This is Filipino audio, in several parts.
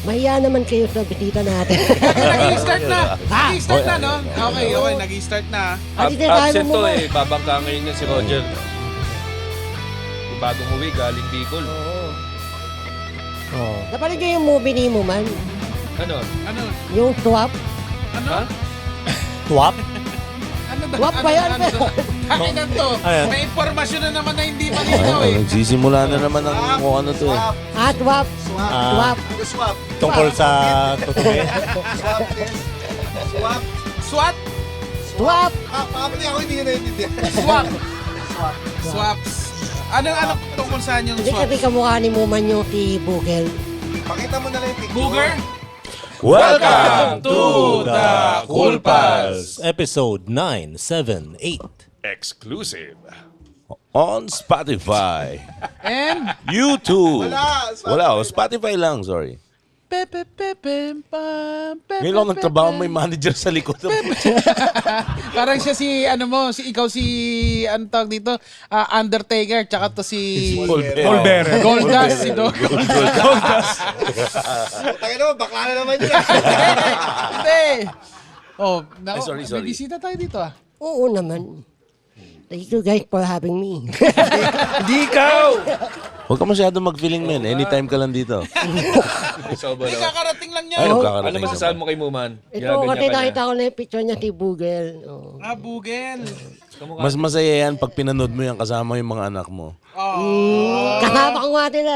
Mahiya naman kayo sa bisita natin. Nag-i-start na. Nag-i-start na, no? Okay, nag-i-start na. Absent to eh. Babangka ngayon yan si Roger. Bagong uwi, galing Bicol. Oh. Napanood niyo yung movie ni Muman? Ano? Ano? Yung Swap? Ano? Ha? Swap? Ano daw? Swap ba yan? Kain na to. Ayan. May informasyon na naman na hindi malinaw eh. Nagsisimula na naman ang kung ano to eh. Swap. Ah, Swap. tungkol sa tutubi. SWAT? Swap. Swap. Swaps. Ano tungkol saan yung Hindi swap? kasi kamukha ni Muman yung si Bugel. Booger? Welcome to the Cool Pals. Episode 978. Exclusive. On Spotify. And? YouTube. Wala, Spotify lang, sorry. Ngayon lang nagtrabaho may manager sa likod. Parang siya ikaw si, ano tawag dito? Undertaker, tsaka to si... Colbert. Goldust, si Goldust. Tayo naman, bakla na naman yun. Hindi. Oh, Ay, sorry. May bisita tayo dito ah. Oo naman. Thank you guys for having me. Hindi ikaw! Huwag ka masyado mag-feeling, man. Anytime ka lang dito. Hindi, kakarating lang niya. Ay, oh. Ano kakarating masasabi mo kay Muman? Ito, kasi nakita ko na yung picture niya si Bugel. Oh. Bugel. Mas masaya yan pag pinanood mo yan kasama yung mga anak mo. Kasama ko nga nila.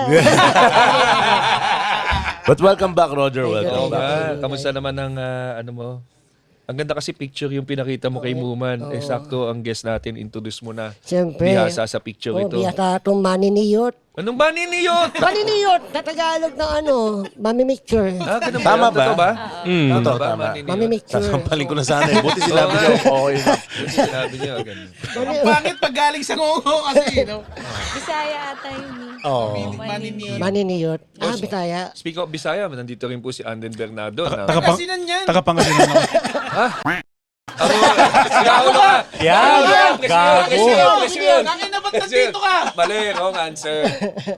But welcome back, Roger. Oo Welcome back. nga. Kamusta naman ang ano mo? Ang ganda kasi picture yung pinakita mo kay Muman. Eh, sakto ang guest natin. Introduce mo na. Siyempre. Bihasa sa picture ito. Bihasa itong maniniyot. Anong ba niniyot? Maniniyot! Sa Tagalog ng mamimicture. Ganun Tama Totoo ba? Totoo ba? tama. Maniniyot? Mamimicture. Sasampalin ko na sana eh. Buti sinabi niyo. Okay na. Sinabi niyo. Ganun. Ang pangit pag galing sa ngongo kasi, no? Bisaya ata yun eh. Oh. Maniniyot. Maniniyot. Bisaya. Speak of Bisaya, nandito rin po si Anden Bernardo. Na, Kasinan yan. Tagapangasinan ako. Sigao ka! Yan! Gago! Bakit na ba't nandito ka? Mali, wrong answer.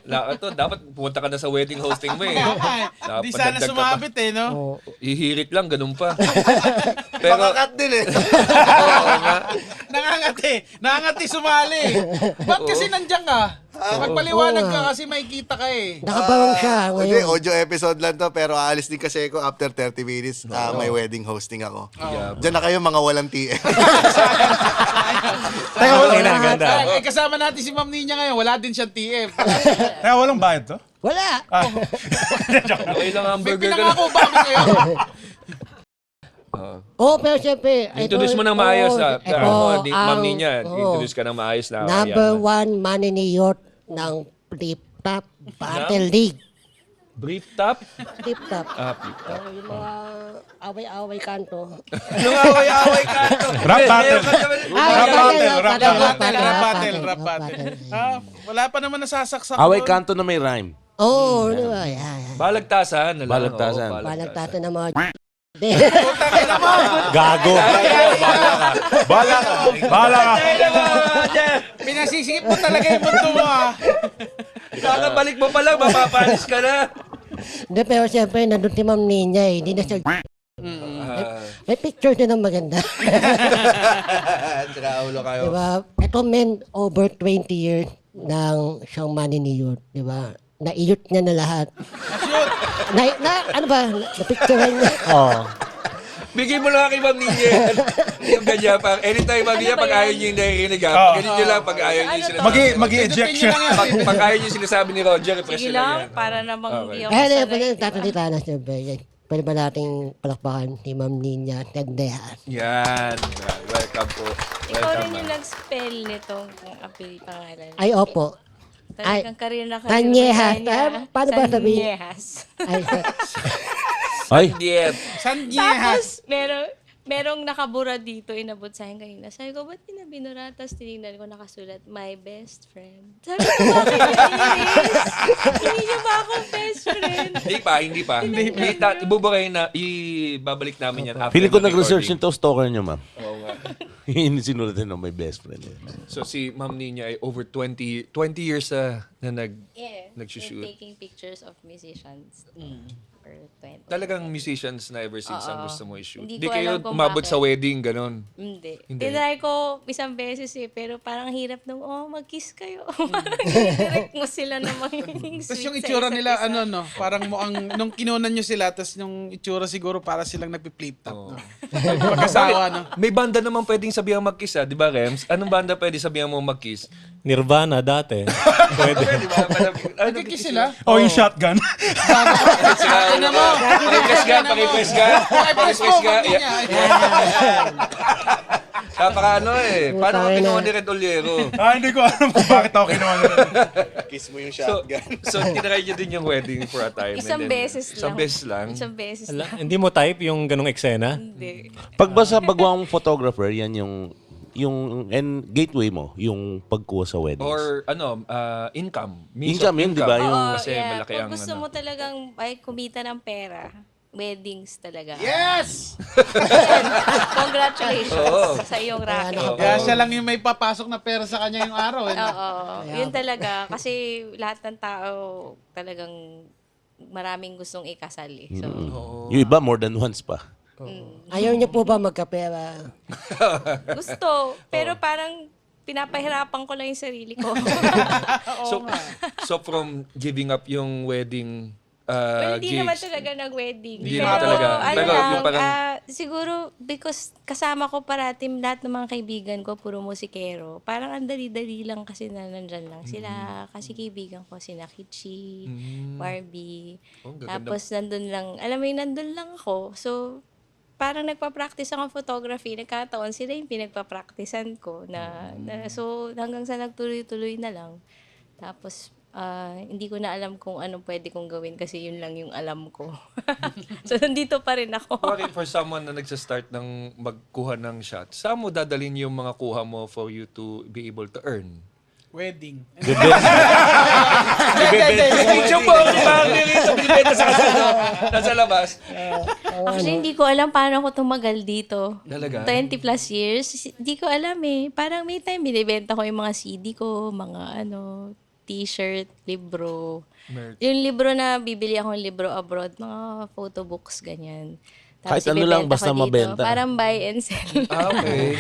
Ito, dapat pumunta ka na sa wedding hosting mo eh. Dapat Di sana dagdag ka pa. sumabit eh, no? Ihirit lang, ganun pa. Pero, Makakat din eh. oo nga. Nangangati sumali. Ba't kasi nandiyan ka? Magpaliwanag ka kasi makikita ka eh. Nakabawang siya Hindi, ngayon. audio episode lang to, pero aalis din kasi ako after 30 minutes. May wedding hosting ako. Diyan na kayo mga walang TM. Teka, walang ganda. Kasama natin si Ma'am Nina ngayon. Wala din siyang TF. Teka, walang bayad to? Wala. Okay lang ang May burger ka na. pinangako ba ako sa'yo? Pero siyempre. Introduce mo ng maayos. Ma'am Nina, oo. introduce ka ng maayos na. Number one maniniyot ng Flip Top Battle League. Brief top? Flip Top. Flip top. Yung mga away-away kanto. Nung away-away ka ito. Rap battle. Rap battle. Wala pa naman nasasaksak. Away doon. kanto na may rhyme. Oo, di ba? Yan. Balagtasan. Balagtasan. Balagtasan ng mga Gago. Bala ka. Pinasisikip mo talaga yung mundo mo ah. Kakabalik mo pa lang, mapapalis ka na. Hindi, pero siyempre, nandun si Ma'am Nina eh. Hindi na siya... May picture din ng maganda. Sinaulo kayo. Diba? Ito men, over 20 years ng siyang maniniyot. Diba? Naiyot niya na lahat. Ano ba? Na-picturean niya. Oh. Bigyan mo lang kay Ma'am Nina. Yung ganyan pa. Anytime, Ma'am Nina, pag ayaw niyo yung narinig ha. Ganyan niyo lang pag ayaw niyo yung sinasabi. Mag-i-eject siya. Pag ayaw niyo yung sinasabi ni Roger, i-press Sige nyo lang lang, yan. para namang hindi ako Hindi, sanay. tatalita na siyempre. Pwede ba nating palakpakan si Ma'am Nina Tendehan? Yan. Welcome po. Ikaw Welcome, rin yung ma'am. nag-spell nitong kung apel pangalan. Ay, opo. Talagang karir na Tanyehas. Paano ba sabihin? Tanyehas. Ay, Ay, Diet. Sanyehas. Tapos, merong nakabura dito, inabot sa akin kanina. Sabi ko, ba't binura? Tapos tinignan ko nakasulat, my best friend. Sabi ko, bakit naiinis? Hindi niyo ba akong best friend? Hindi pa. Ibuburay na, ibabalik namin yan. after feeling ko the nag-research recording. nito, stalker niyo, ma'am. Oo nga. Sinulat din ng my best friend. So si Ma'am Nina ay over 20 years na Yeah. nagsushoot. Taking pictures of musicians. For Talagang musicians na ever since ang gusto mo i-shoot. Hindi Hindi ko kayo alam kung umabot bakit. sa wedding, ganun. Hindi. Hindi. Tinry ko isang beses pero parang hirap nung, mag-kiss kayo. Parang direct mo sila na magiging Tapos sweet yung sa itsura isa't nila, isa. parang nung kinunan nyo sila, tapos yung itsura siguro para silang nagpi-flip top. Oo. No? Pagkasawa, no? May banda naman pwedeng sabihan mag-kiss, di ba, Rems? Anong banda pwede sabihan mo mag-kiss? Nirvana dati. Pwede. Di ba? Nagkikiss sila? Oh, yung shotgun. Ano mo? Pakipress ka, pakipress ka. Pakipress ka. Kapaka paano ka kinuha ni Red Oliero? Hindi ko alam kung bakit ako kinuha nila. Kiss mo yung So, shotgun. tinry nyo din yung wedding for a time. and Isang then- beses lang. Isang beses lang. Isang beses Ala, lang. hindi mo type yung ganong eksena? Hindi. Pag ba sa bagwang photographer, yan yung gateway mo, yung pagkuha sa weddings. Or income. Means Income of yun, di ba? Yung, Oo, Kasi malaki Kung ang gusto mo talagang kumita ng pera, weddings talaga. Yes! Congratulations sa iyong racket. Kaya siya lang yung may papasok na pera sa kanya yung araw. Eh. Oo, yun talaga. Kasi lahat ng tao talagang maraming gustong ikasal eh. So, yung iba more than once pa. Ayaw niyo po ba magkapera? gusto. Pero parang pinapahirapan ko lang yung sarili ko. So from giving up yung wedding Well, hindi naman gigs, talaga nag-wedding. Hindi naman talaga. Ano Pero lang, yung parang- siguro because kasama ko parati lahat ng mga kaibigan ko, puro musikero. Parang ang dali-dali lang kasi na nandyan lang sila. Kasi kaibigan ko sina Kichi, Barbie. Oh, gaganda. Tapos nandun lang, alam mo yun, nandun lang ako. So, parang nagpa-practice ako ng photography. Nagkataon sila yung pinagpa-practicean ko. So, hanggang sa nagtuloy-tuloy na lang. Tapos, hindi ko na alam kung anong pwede kong gawin kasi yun lang yung alam ko. So, nandito pa rin ako. Bakit for someone na nagsa-start ng magkuha ng shots, saan mo dadalhin yung mga kuha mo for you to be able to earn? Wedding. Picture mo, di ba? Bibenta sa kasano. Nasa labas. Actually, hindi ko alam paano ako tumagal dito. Talaga? 20 plus years. Hindi ko alam eh. Parang may time binibenta ko yung mga CD ko, mga t-shirt, libro. Yung libro na bibili akong libro abroad, mga photo books, ganyan. Kahit ano lang, ibebenta basta ko dito. mabenta. Parang buy and sell. Okay.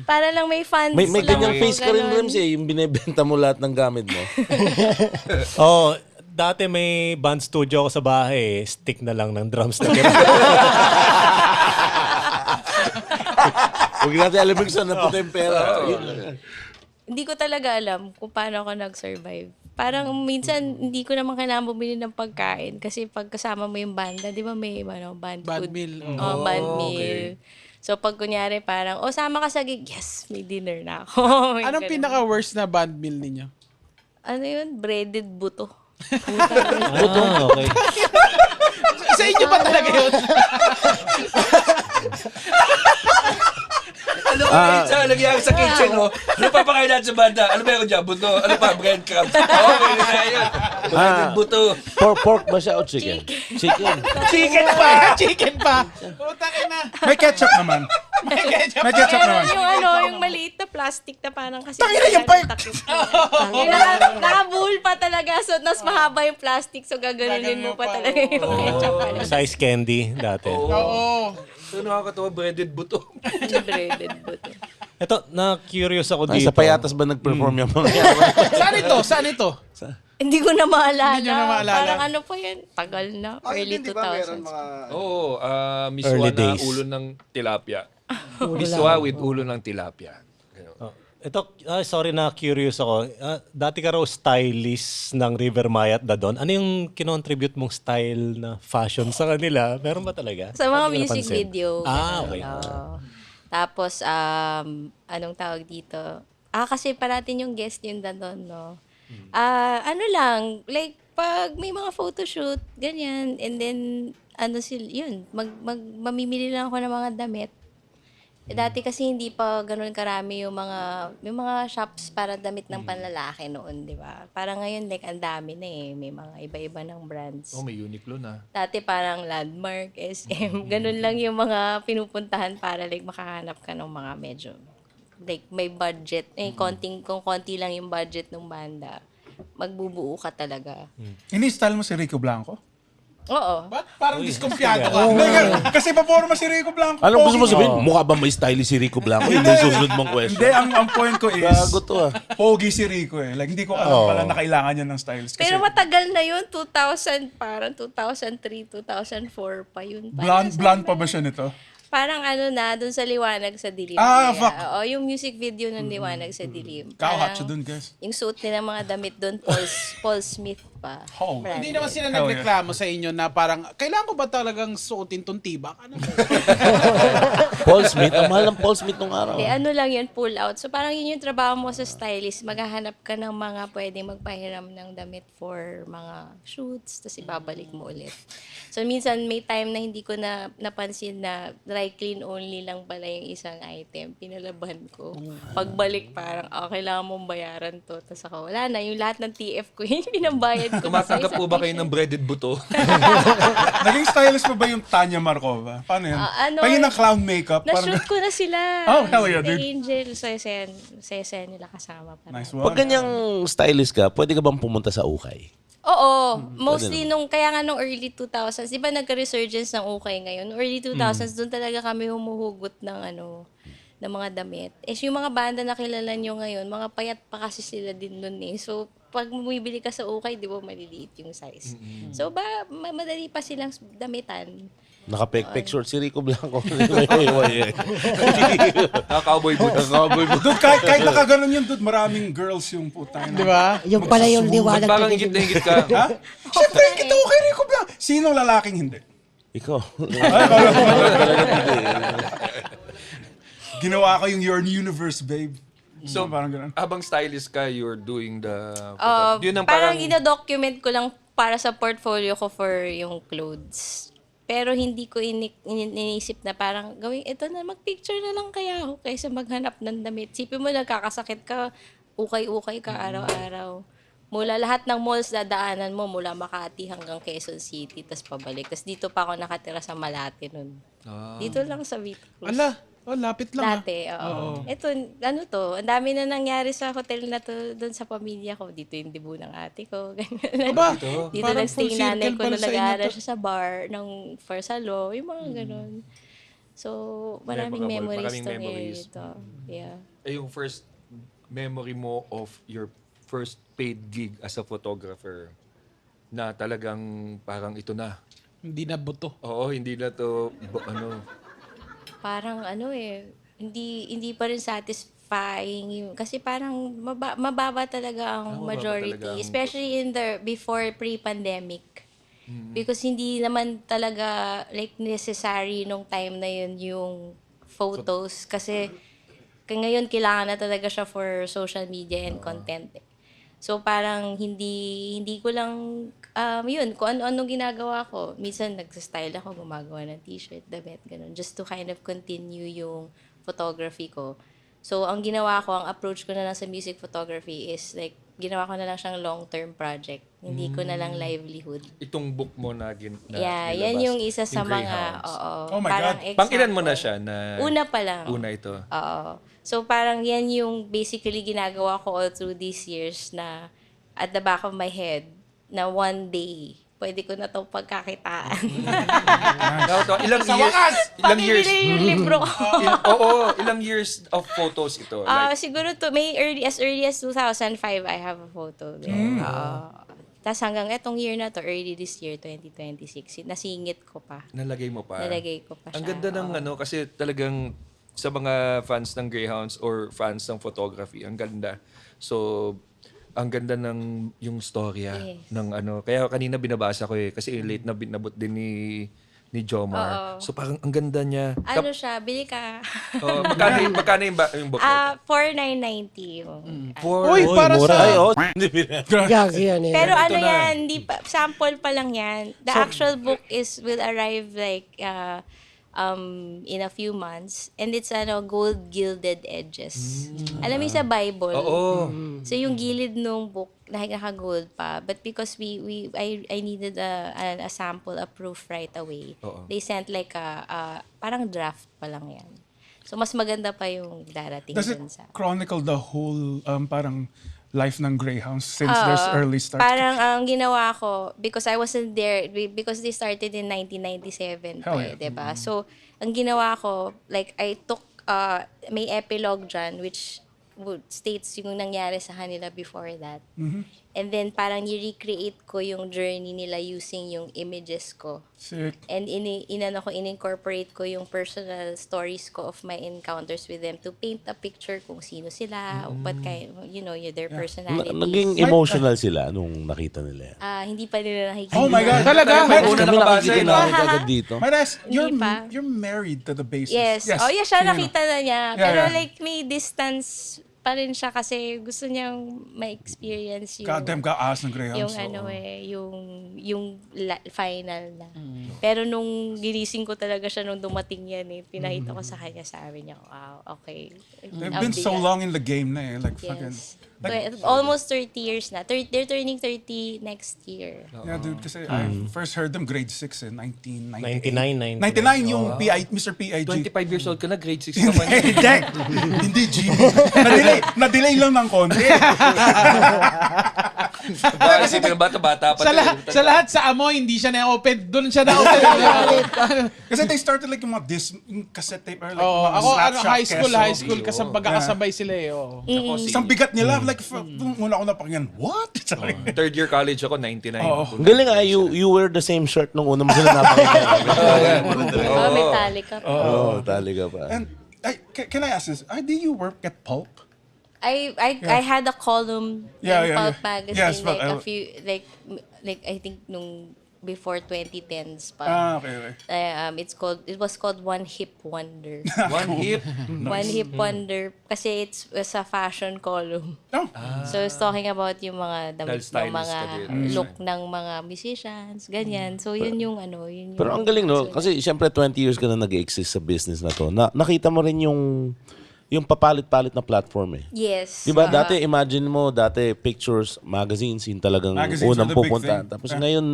Para lang may funds may lang ganyang ako, face ka rin, ganun. Rems, yung binibenta mo lahat ng gamit mo. Oo. Dati may band studio ako sa bahay. Stick na lang ng drums na Huwag natin alam kung saan napunta yung pera. Yun lang. Hindi ko talaga alam kung paano ako nag-survive. Parang minsan, hindi ko naman kailangan bumili ng pagkain. Kasi pag kasama mo yung banda, di ba may band Band food? meal. Oh, band meal. So pag kunyari parang, sama ka sa gig, yes, may dinner na ako. May Anong ganun. pinaka-worst na band meal ninyo? Ano yun? Breaded buto. okay. Sa inyo ba talaga yun? Ano ba sa nangyari sa kitchen, no? Ano papakain natin sa banda? Ano meron dyan? Buto? Ano pa? Breadcrumbs? Okay, na yun. Breaded buto. Pork ba siya o chicken? Chicken. Chicken pa! Chicken pa! Puta ka na! May ketchup naman. May ketchup naman. Yung maliit na plastic na parang kasi... Tangina, yung pa- Yung naka-bull pa talaga. So, nas mahaba yung plastic. So, gaganunin mo pa talaga yung ketchup. Size candy dati. Oo. So, nakakatawa, breaded buto. Breaded buto. Ito, na-curious ako Ay, dito. sa payatas ba nag-perform yung mga yan? Saan ito? Hindi ko na maalala. Hindi nyo na maalala. Parang ano pa yan? Tagal na. Early 2000s. Oo, miswa Early na days. ulo ng tilapia. Miswa with ulo ng tilapia. Oh. Ito, sorry na curious ako. Dati ka raw stylist ng River Maya at Dadon. Ano yung kinontribute mong style na fashion sa kanila? Meron ba talaga? Sa mga Hindi ko music napansin. video. Okay. Oo. Tapos, anong tawag dito? Kasi parating yung guest yung doon, no? Ano lang, like, pag may mga photoshoot, ganyan, and then, yun, mamimili lang ako ng mga damit. Dati kasi hindi pa ganun karami yung mga shops para damit ng panlalaki noon, di ba? Parang ngayon, like, ang dami na eh. May mga iba-iba ng brands. Oh, may Uniqlo na. Dati parang Landmark, SM, ganun lang yung mga pinupuntahan para like makahanap ka ng mga medyo like may budget. Kung konti lang yung budget ng banda, magbubuo ka talaga. Ini-style mo si Rico Blanco? Oo. Ba't parang diskumpiyado ka? Hindi, kasi paporma si Rico Blanco. Anong gusto mo Pogi. sabihin? Mukha ba may stylist si Rico Blanco? Yun yung susunod mong question. Hindi, ang point ko is, Gago to ah. pogi si Rico eh. Like, hindi ko alam pala na kailangan niya ng stylist. Kasi Pero matagal na yun, 2000, parang 2003, 2004 pa yun. blonde pa ba siya nito? Parang ano na, dun sa Liwanag sa Dilim. Ah, fuck. Oo, yung music video ng Liwanag sa Dilim. Kauhat Parang siya dun, guys. Yung suit nila mga damit dun, Paul Smith pa. Oh. Brand. Hindi naman sila Hell nagreklamo sa inyo na parang, kailangan ko ba talagang suotin tong tibak? Ano ba? Paul Smith. Ang mahal ng Paul Smith nung araw. Eh, ano lang yun, pull out. So parang yun yung trabaho mo sa stylist. Maghahanap ka ng mga pwedeng magpahiram ng damit for mga shoots, tapos ibabalik mo ulit. So minsan may time na hindi ko na napansin na dry clean only lang pala yung isang item. Pinalaban ko. Pagbalik parang, kailangan mong bayaran to. Tapos ako, wala na. Yung lahat ng TF ko, yun pinambayad ko. Tumatanggap po ba kayo ng breaded buto? Naging stylist pa ba yung Tanya Markova? Paano yun? Ano, Pahingin ng clown makeup. Na-shoot ko na sila. Oh, hell yeah, Kay dude. Angel, sa SN nila kasama. Nice one. Pag ganyang stylist ka, pwede ka bang pumunta sa ukay? Oo. Mostly kaya nga nung early 2000s, di ba nagka-resurgence ng ukay ngayon? Early 2000s, doon talaga kami humuhugot ng ng mga damit. Yung mga banda na kilala nyo ngayon, mga payat pa kasi sila din nun eh. So, pag bumibili ka sa ukay, di ba maliliit yung size. So, madali pa silang damitan. Nakapek-pek short si Rico Blanco. Cowboy boots. Cowboy boots. Dude, kahit nakaganon yun, dude, maraming girls yung putang. Di ba? Yung pala yung liwanag. Parang higit na higit ka. Ha? Siyempre, ito kay Rico Blanco. Sinong lalaking hindi? Ikaw. Ginawa ko yung Your Universe, babe. So, parang ganun. habang stylist ka, you're doing the... yun ang Parang parang... ina-document ko lang para sa portfolio ko for yung clothes. Pero hindi ko iniisip na parang gawin, ito na, mag-picture na lang kaya ako kaysa maghanap ng damit. Sipin mo, nagkakasakit ka, ukay-ukay ka araw-araw. Mula lahat ng malls dadaanan mo, mula Makati hanggang Quezon City, tas pabalik. Tas dito pa ako nakatira sa Malate nun. Dito lang sa Vita Cruz. Ala, lapit lang. Dati, oo. Ito, ang dami na nangyari sa hotel na to doon sa pamilya ko. Dito yung dibu ng ate ko. Ganyan. Aba, Dito parang nag-stay full nanay circle ko pala na sa inyo nag-aaral to. siya sa bar ng Farsalo. Yung mga ganun. So, maraming Memorable, memories maraming to memories. ito. Yeah. Yung first memory mo of your first paid gig as a photographer na talagang parang ito na. Hindi na buto. Oo, hindi na to, Parang hindi pa rin satisfying yung, kasi parang mababa talaga ang mababa majority, talaga ang- especially before pre-pandemic. Because hindi naman talaga like necessary nung time na yun yung photos kasi ngayon kailangan na talaga siya for social media and content. So parang hindi ko lang yun kung anong ginagawa ko. Minsan nagsa-style ako, gumagawa ng t-shirt, damit, ganun, just to kind of continue yung photography ko. So ang ginawa ko, ang approach ko na lang sa music photography is like ginawa ko na lang siyang long-term project. Hindi ko na lang livelihood. itong book mo na Yeah, yan nilabas, yung isa sa mga Greyhounds. Oh my parang God. Pang ilan mo na example. siya na Una pa lang. una ito? Oo. So parang yan yung basically ginagawa ko all through these years na at the back of my head na one day pwede ko na itong pagkakitaan. Ilang years? Ilang years? Pamibili yung libro ko. Ilang years of photos ito? Siguro as early as 2005 I have a photo there. Tapos hanggang etong year na to, early this year, 2026, nasingit ko pa. Nalagay mo pa? Nalagay ko pa siya. Ang ganda ng kasi talagang sa mga fans ng Greyhounds or fans ng photography, ang ganda. So, ang ganda ng yung storya ng Kaya kanina binabasa ko kasi late na binabot din ni Jomar. So parang ang ganda niya. Siya, bili ka. Magkano yung book? 4,990. Uy, para Mura. sa... Ay, oh. Gag yan eh. Pero yan, hindi pa, sample pa lang yan. The actual book will arrive like in a few months, and it's gold gilded edges. Alam mo yung sa Bible? Oo. So yung gilid nung book naka-gold pa, but because I needed a sample, a proof right away. They sent like parang draft pa lang yan. So mas maganda pa yung darating Does it dun sa... chronicle the whole parang life ng Greyhounds since there's early start? Parang ang ginawa ko, because I wasn't there, because they started in 1997 pa, Hell yeah. diba? So, ang ginawa ko, like, I took, may epilogue dyan, which states yung nangyari sa kanila before that. And then, parang i-recreate ko yung journey nila using yung images ko. Sick. And in-incorporate ko yung personal stories ko of my encounters with them to paint a picture kung sino sila, what kind, their personalities. Naging emotional sila nung nakita nila yan. Hindi pa nila nakikita. Oh my God. Talaga? Kami nakikita namin agad dito. Maras, Hindi pa. you're married to the bassist. Yes. Oh, yeah, siya Sino? nakita na niya. Yeah, Pero yeah. like, may distance pa rin siya kasi gusto niyang ma-experience yung... Goddamn ka-ass ng Greyhounds. yung final na. Pero nung ginising ko talaga siya nung dumating yan pinakita ko sa kanya, sabi niya, wow, okay. They've Ang been so bigat. long in the game na like fucking... Yes. Like, Almost 30 years na. They're turning 30 next year. yeah, dude, kasi I first heard them grade 6 in 99. 1998. 99 yung Mr. PIG. 25 years old ka na, grade 6 ka pa. Hindi! Hindi, Jimmy. Na-delay lang ng konti. Kasi bata-bata pa. Sa lahat sa amoy, hindi siya na-open. Doon siya na-open. Kasi they started like yung mga yung cassette tape or like mga Ako, slap shop high keso. school, magkakasabay sila eh. Oh. Isang bigat nila, like, nung una ko napakinggan, what? Sorry. Third year college ako, 99. Oo. Galing you wear the same shirt nung una mo sila napakita. Metallica. Oo, talaga pa. And, can I ask this? Did you work at Pulp? I had a column Yeah, in yeah, Pulp yeah. magazine Yes, but like I- a few like I think nung before 2010s pa. Okay. It was called One Hip Wonder. One hip. One Hip Wonder kasi it's a fashion column. Oh. So it's talking about yung mga damit Dahil ng stylist mga ka din. look ng mga musicians, ganyan. So yun yung yun yung Pero ang galing, no? Kasi siyempre 20 years ka na nag-exist sa business na to. Nakita mo rin yung papalit-palit na platform eh. Yes. Di ba? Dati, imagine mo, pictures, magazines, yung talagang Magazines unang are the big pupuntahan. thing. Tapos ngayon,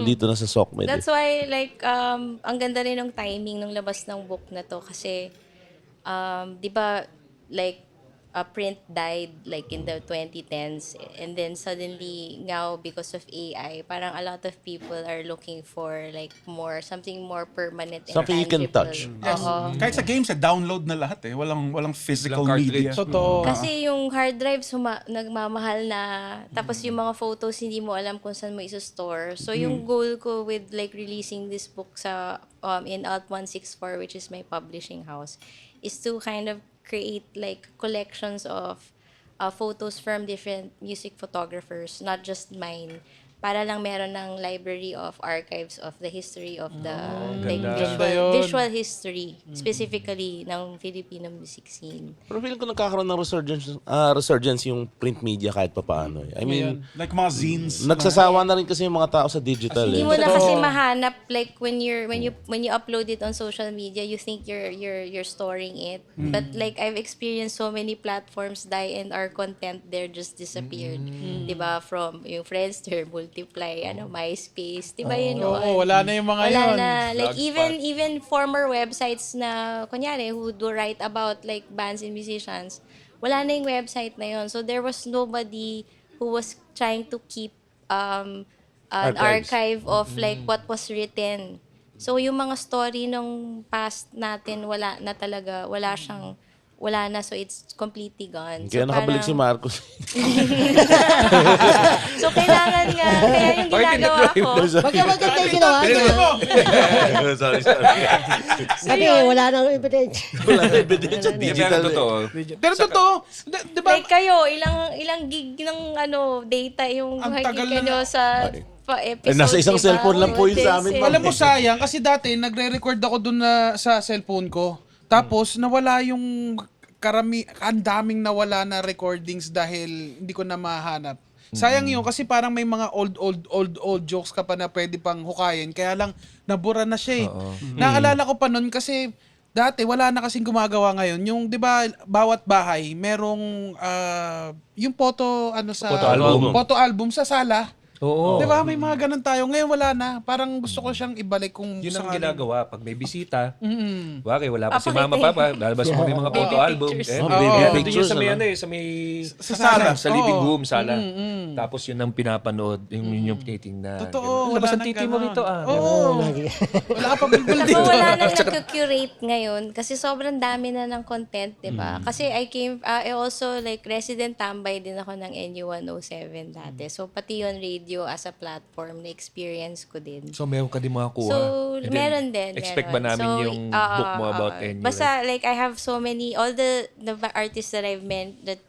dito na sa SOCMED. That's why, like, ang ganda rin ng timing ng labas ng book na to kasi, di ba, like, print died like in the 2010s and then suddenly now because of AI, parang a lot of people are looking for like something more permanent and Something you can tangible. touch. Oo. Kahit sa games, download na lahat eh. Walang physical Walang media. cartridge. Totoo. Kasi yung hard drives nagmamahal na, tapos yung mga photos hindi mo alam kung saan mo isa-store. So yung goal ko with like releasing this book sa in Alt 164, which is my publishing house, is to kind of create like collections of photos from different music photographers, not just mine, para lang meron ng library of archives of the history of the like Ganda yun. visual history specifically ng Filipino music scene. Pero feeling ko nagkakaroon ng resurgence yung print media kahit papaano. I mean, Like mga zines. nagsasawa na rin kasi yung mga tao sa digital Hindi eh. mo na kasi mahanap like when you upload it on social media, you think you're storing it. But like I've experienced so many platforms die and our content there just disappeared. 'Di ba? From yung Friendster, Multiply, MySpace, 'di ba yun? Oo, wala na yung mga Wala yun. na. Like even former websites na kunyari who do write about like bands and musicians, wala na yung website na yun. So there was nobody who was trying to keep an archive of like what was written. So yung mga story ng past natin wala na talaga, wala na, so it's completely gone. Kaya So nakabalik si parang- Marcos. So kailangan nga, kaya yung ginagawa ko, Maganda yung ginawa niya. sorry. Kasi wala nang evidence. Wala na ebidensya. Pero Digital eh. totoo. Pero totoo, di ba? like kayo, ilang gig ng data yung Ang tagal hakika na nyo sa episode. nasa isang diba? cellphone lang po yun sa amin, Yes, Alam mo sayang, kasi dati nagre-record ako dun sa cellphone ko. Tapos nawala yung ang daming nawala na recordings dahil hindi ko na mahanap. Sayang yun kasi parang may mga old jokes ka pa na pwede pang hukayin. Kaya lang nabura na siya eh. Naalala ko pa nun kasi dati wala na kasing gumagawa ngayon. Yung 'di ba bawat bahay merong yung photo Photo album. photo album sa sala. Oo. Di ba? May mga ganun tayo. Ngayon wala na. Parang gusto ko siyang ibalik kung Yun ang sakaling- ginagawa. Pag may bisita, wala wala pa si mama, Papakita papa, lalabas mo yung mga photo album. pictures. Baby Doon pictures, yun sa may, ano? sa may, Sa sala. sa living Oo. room, sala. Tapos yun ang pinapanood, yung tinitingnan. Totoo, Labas wala ang nang titi mo ganon. rito, Oo. Wala ka pa bulbul Ako dito. wala nang nagko-curate ngayon kasi sobrang dami na ng content, di ba? Kasi I also like resident tambay din ako ng NU107 dati. So pati yun radio as a platform na experience ko din. So meron ka din makakuha. So, And then, meron din. Expect meron. ba namin So, yung book mo about NU? Basta, like, I have so many, all the artists that I've met that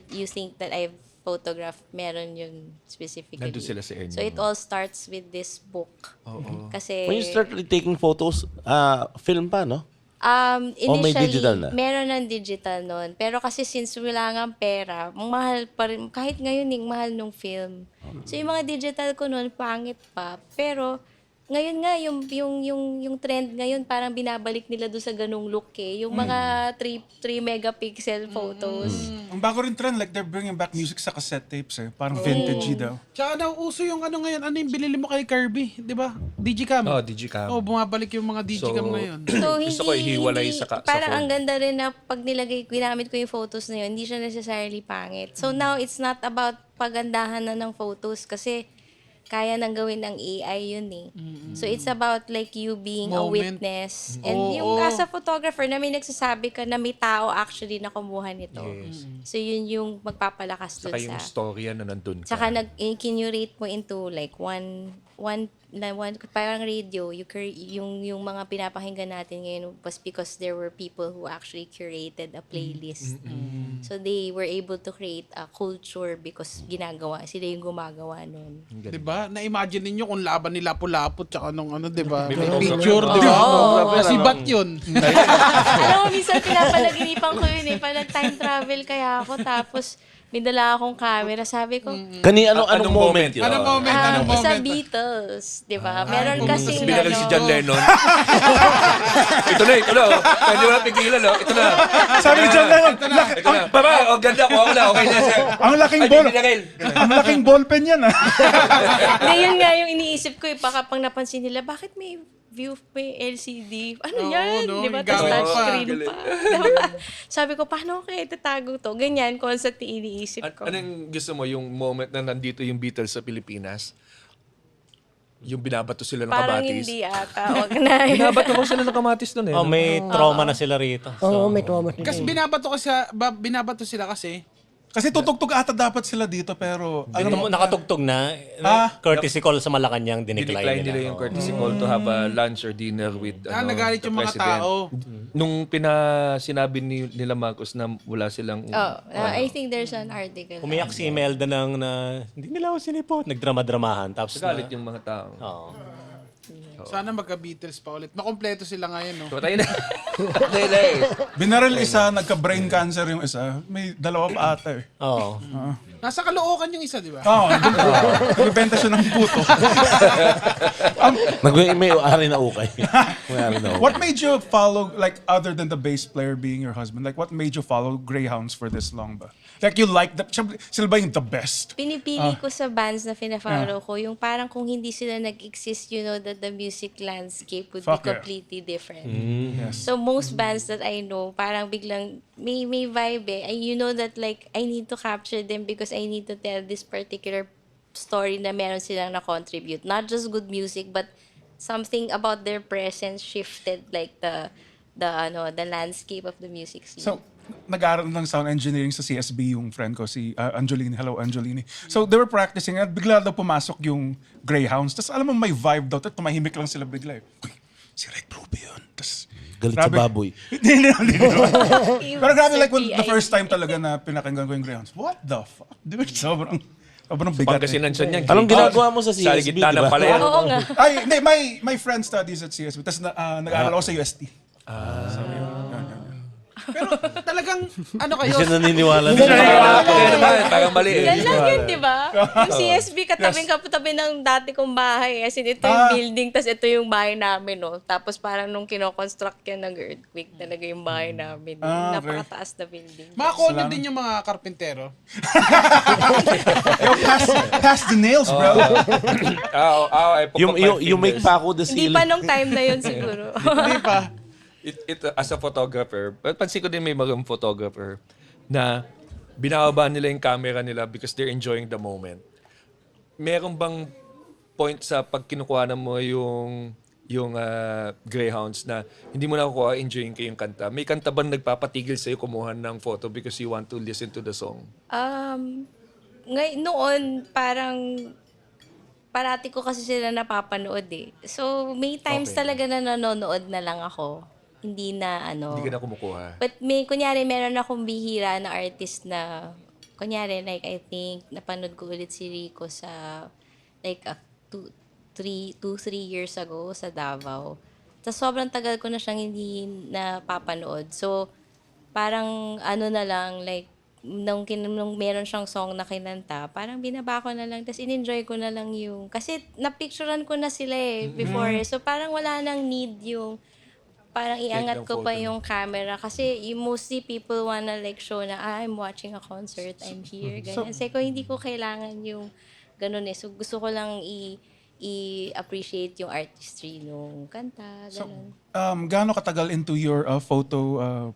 you think that I've photographed, meron yun specifically. Nandun sila sa NU. So, it all starts with this book. Kasi, When you started taking photos, film pa, no? initially, may digital na? meron ng digital nun. Pero kasi since wala nga pera, mahal pa rin, kahit ngayon mahal nung film. So yung mga digital ko nun, pangit pa. Pero ngayon nga, yung trend ngayon, parang binabalik nila doon sa ganung look eh. Yung mga 3 megapixel photos. Ang bago rin trend, like they're bringing back music sa cassette tapes eh. Parang vintage daw. Tsaka nauuso yung ano ngayon, ano yung binili mo kay Kirby, di ba? Digicam. Oh, Digicam. Oh, bumabalik yung mga Digicam So, ngayon. So, Gusto ko ihiwalay sa parang phone. ang ganda rin na pag ginamit ko yung photos na yun, hindi siya necessarily pangit. So now, it's not about pagandahan na ng photos kasi kaya nang gawin ng AI yun eh. So it's about like you being a Moment. witness. And yung as a photographer na may nagsasabi ka na may tao actually na kumuha nito. So yun yung magpapalakas dun Saka yung sa... storya na nandun ka. Saka kinurate mo into like one parang radio, yung mga pinapakinggan natin ngayon was because there were people who actually curated a playlist. So they were able to create a culture because sila yung gumagawa nun. Di ba? Na-imagine ninyo kung laban ni Lapu-Lapu tsaka nung ano, di ba? May May photographer. picture, di ba? Kasi bat yun. Alam mo, minsan pinapalaginipan ko yun eh. Pag nag-time travel kaya ako, tapos may dala akong camera. Sabi ko, Anong moment yun? Anong moment? Anong sa moment? Beatles, di ba? Meron kasing Binaril si John Lennon. ito na. Oh. Pwede mo na pigilan, oh. Ito na. Sabi ni John Lennon, Ito na. Baba, ganda ko. Ako na. Okay na siya. ang laking Ay, ball. binaril. Ang laking ballpen yan ah. Hindi, yun nga yung iniisip ko eh. Baka pang napansin nila, bakit may LCD? Ano Oo, yan? no? Di ba? Yung Tapos gamit pa. touchscreen pa. Diba? Sabi ko, paano kaya itatago to? Ganyan, concept yung iniisip ko. Anong gusto mo? Yung moment na nandito yung Beatles sa Pilipinas? Yung binabato sila ng Parang kamatis? hindi ata. Huwag na. Binabato ko sila ng kamatis nun eh. Oh, may trauma na sila rito. Oo, may trauma sila. Kasi binabato sila kasi. Kasi tutugtog ata dapat sila dito pero Nakatugtog na. Courtesy call sa Malacanang, Dinecline dinecline nila yung courtesy call to have a lunch or dinner with Nagalit the yung mga president. tao. Nung sinabi nila Marcos na wala silang... I think there's an article. Umiyak si Imelda na hindi nila ako sinipot. Nagdrama-dramahan. Tapos Galit yung mga tao. Oo. Sana magka-Beatles pa ulit. Makompleto sila ngayon, no? Patay na. Patay na eh. binaril isa, nagka-brain cancer yung isa. May dalawa pa ata eh. Oo. Nasa Caloocan yung isa, di ba? Oo, nagbibenta siya ng puto. May ari na ukay. May ari na ukay. What made you follow, like, other than the bass player being your husband, like, what made you follow Greyhounds for this long ba? Like, you like them, sila ba yung the best? Pinipili ko sa bands na fina-follow ko, yung parang kung hindi sila nag-exist, you know, that the music landscape would Fuck be yeah. completely different. Yes. So most bands that I know, parang biglang may vibe eh. And you know that like, I need to capture them because I need to tell this particular story na meron silang na-contribute. Not just good music, but something about their presence shifted like the landscape of the music scene. So, nag-aaral ng sound engineering sa CSB yung friend ko, si Angelini. Hello, Angelini. So, they were practicing at bigla daw pumasok yung Greyhounds. Tapos alam mo, may vibe daw. Tapos tumahimik lang sila bigla. Uy, si Red Ruby yun. Tapos, Galit sa baboy. Hindi naman. Pero grabe, like, when the first time talaga na pinakinggan ko yung Greyhounds, what the fuck? Di ba? Sobrang bigat. Pangasinan siya niyan. Anong ginagawa mo sa Sa CSB, gitna di ng ba? palayan. Oo nga. Ay, hindi, my friend studies at CSB. Tapos nag-aaral ako sa UST. Pero talagang, ano kayo? Hindi siya naniniwala. Parang mali eh. Yan lang yun, di ba? Yung CSB, katabi ng dati kong bahay. As in, ito yung building, tas ito yung bahay namin, no? Tapos parang nung kinoconstruct yan ng earthquake, talaga yung bahay namin. Napakataas na building. Mga konyo din yung mga karpintero. Yo, pass the nails, bro. You make Paco the Hindi ceiling. pa nung time na yun siguro. Hindi pa. As a photographer, pansin ko din may mga photographer na binababa nila yung camera nila because they're enjoying the moment. Meron bang point sa pag kinukuha mo yung Greyhounds na hindi mo nakukuha, enjoying kayong kanta? May kanta bang nagpapatigil sa'yo kumuha ng photo because you want to listen to the song? Noon, parang parati ko kasi sila napapanood eh. So, may times talaga na nanonood na lang ako. Hindi na Hindi ka na kumukuha. But kunyari, meron akong bihira na artist na, kunyari, like, I think, napanood ko ulit si Rico sa, like, 2-3 years ago sa Davao. Tapos sobrang tagal ko na siyang hindi napapanood. So, parang, ano na lang, like, nung meron siyang song na kinanta, parang binaba ko na lang, tapos in-enjoy ko na lang yung, kasi napicturean ko na sila before. So, parang wala nang need yung, parang iangat ko pa yung camera kasi mostly people wanna like show na I'm watching a concert, I'm here, ganyan. Kasi ko hindi ko kailangan yung ganun eh. So gusto ko lang i-appreciate yung artistry nung kanta, ganun. Gaano katagal into your photo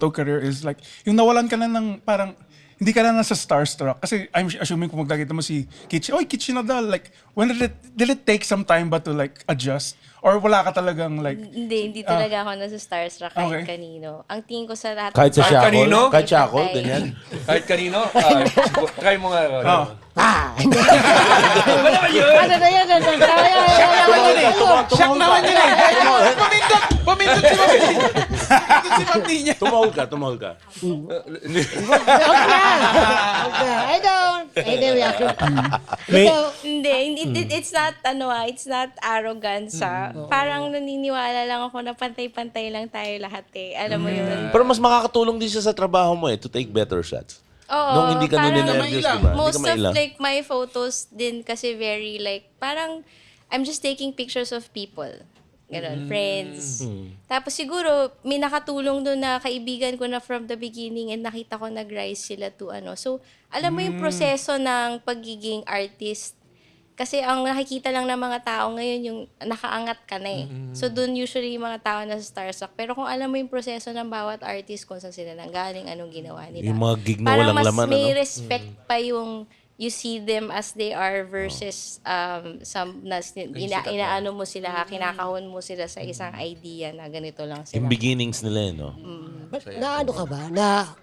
career is like, yung nawalan ka na ng parang, hindi ka na nasa starstruck. Kasi I'm assuming kung magkakita mo si Kitchi, oy, Kitchi Nadal, like, when did it take some time ba to like adjust? Or wala ka talagang like... Hindi talaga ako nasa starstruck kahit Okay. kanino. Ang tingin ko sa lahat Kahit sa Kahit Shackle? kanino? Kahit Shackle, Patay. ganyan. Kahit kanino? Try mo nga. Ano na yan? Shock naman yun eh. Pamindot si Mami. Pamindot si Mami niya. Tumahol ka. I know reaction. May- Ikaw, Hindi, it's not arrogance Parang naniniwala lang ako na pantay-pantay lang tayo lahat eh. Alam mo yun? Pero mas makakatulong din siya sa trabaho mo to take better shots. Oo, Nung hindi ka parang nervous, di ba? most Hindi ka of mailang. like my photos din kasi very like, parang I'm just taking pictures of people. Ganon, friends. Tapos siguro, may nakatulong doon na kaibigan ko na from the beginning and nakita ko nag-rise sila to ano. So, alam mo yung proseso ng pagiging artist. Kasi ang nakikita lang ng mga tao ngayon, yung nakaangat ka na eh. So, doon usually yung mga tao na sa starstruck. Pero kung alam mo yung proseso ng bawat artist, kung saan sila nanggaling, anong ginawa nila. Yung mga gig na parang walang mas laman, may ano? respect pa yung you see them as they are versus some na inaano mo sila, kinakahon mo sila sa isang idea na ganito lang sila. Yung beginnings nila, no? na ano ka ba? Na,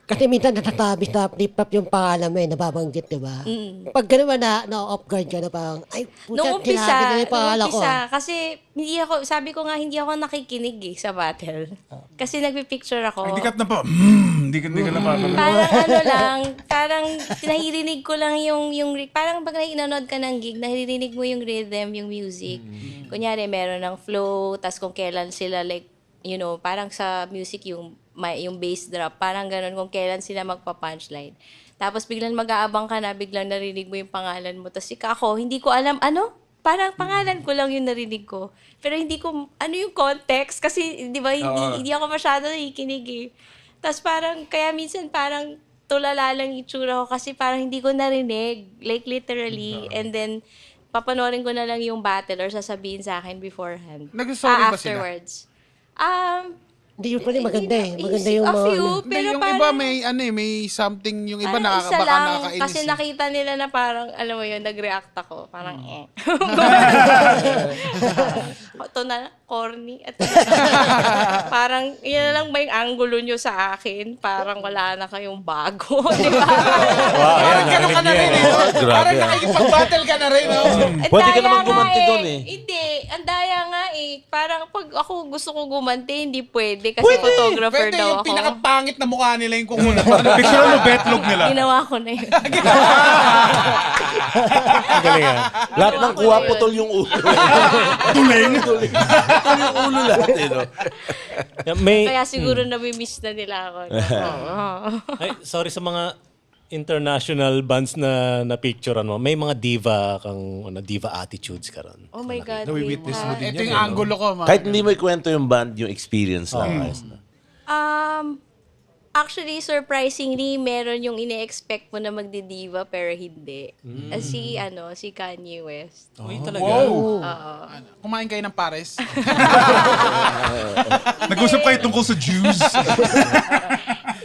kasi minsan natatabis na flip-flop yung pangalan mo nababanggit, di ba? Pag gano'n na-off guard ka na parang, ay, Nung puta, umpisa, na yung pangalan ko. kasi sabi ko nga, hindi ako nakikinig sa battle. Kasi nagpipicture ako. Hindi ka na pa, hindi ka na pa. Parang ano lang, parang nahirinig ko lang parang pag nanonood ka ng gig, nahirinig mo yung rhythm, yung music. Kunyari, meron ng flow, tas kung kailan sila like, you know, parang sa music yung bass drop, parang ganun kung kailan sila magpa-punchline. Tapos biglang mag-aabang ka na, biglang narinig mo yung pangalan mo. Tapos ako, hindi ko alam, parang pangalan ko lang yung narinig ko. Pero hindi ko, yung context, kasi di ba, hindi ako masyado nakikinig eh. Tapos parang, kaya minsan parang tulala lang yung itsura ko kasi parang hindi ko narinig. Like literally. And then, papanoorin ko na lang yung battle or sasabihin sa akin beforehand. Nag-sorry ba sila? Afterwards. Hindi yun pala maganda eh. Maganda yung A mga... few, Hindi, pero yung parang, iba may something, yung iba parang isa baka lang, nakakainis. kasi nakita nila na parang, alam mo yun, nag-react ako. Parang Ito na, corny. Ito na. Parang, yun na lang ba yung angulo nyo sa akin? Parang wala na kayong bago. Di ba? Parang gano'n ka na rin eh. no? Grabe, Parang ah. nakikipag-battle ka na rin. No? Ang Pwede ka daya naman nga gumanti doon eh. Hindi, ang daya nga eh. parang pag ako gusto ko gumanti, hindi pwede kasi photographer Pwede daw yung ako. pinakapangit na mukha nila yung kukunan. Picture mo betlog nila. Ginawa ko na yun. Ang galing ah. Lahat ng kuha putol yung ulo. Duling. Duling. Putol yung ulo lahat eh, no? May, Kaya siguro nami-miss na nila ako. ay, sorry sa mga international bands na napicturean mo. May mga diva kang diva attitudes ka ron. Oh my God. Nawi-witness mo din Ito yan. yung angulo ko, man. Kahit hindi mo ikwento yung band, yung experience lang. Ayos na. Actually, surprisingly, meron yung ine-expect mo na magdi-diva pero hindi. Si Kanye West. Uy, talaga. Kumain kayo ng pares. Nag-usap kayo tungkol sa Jews.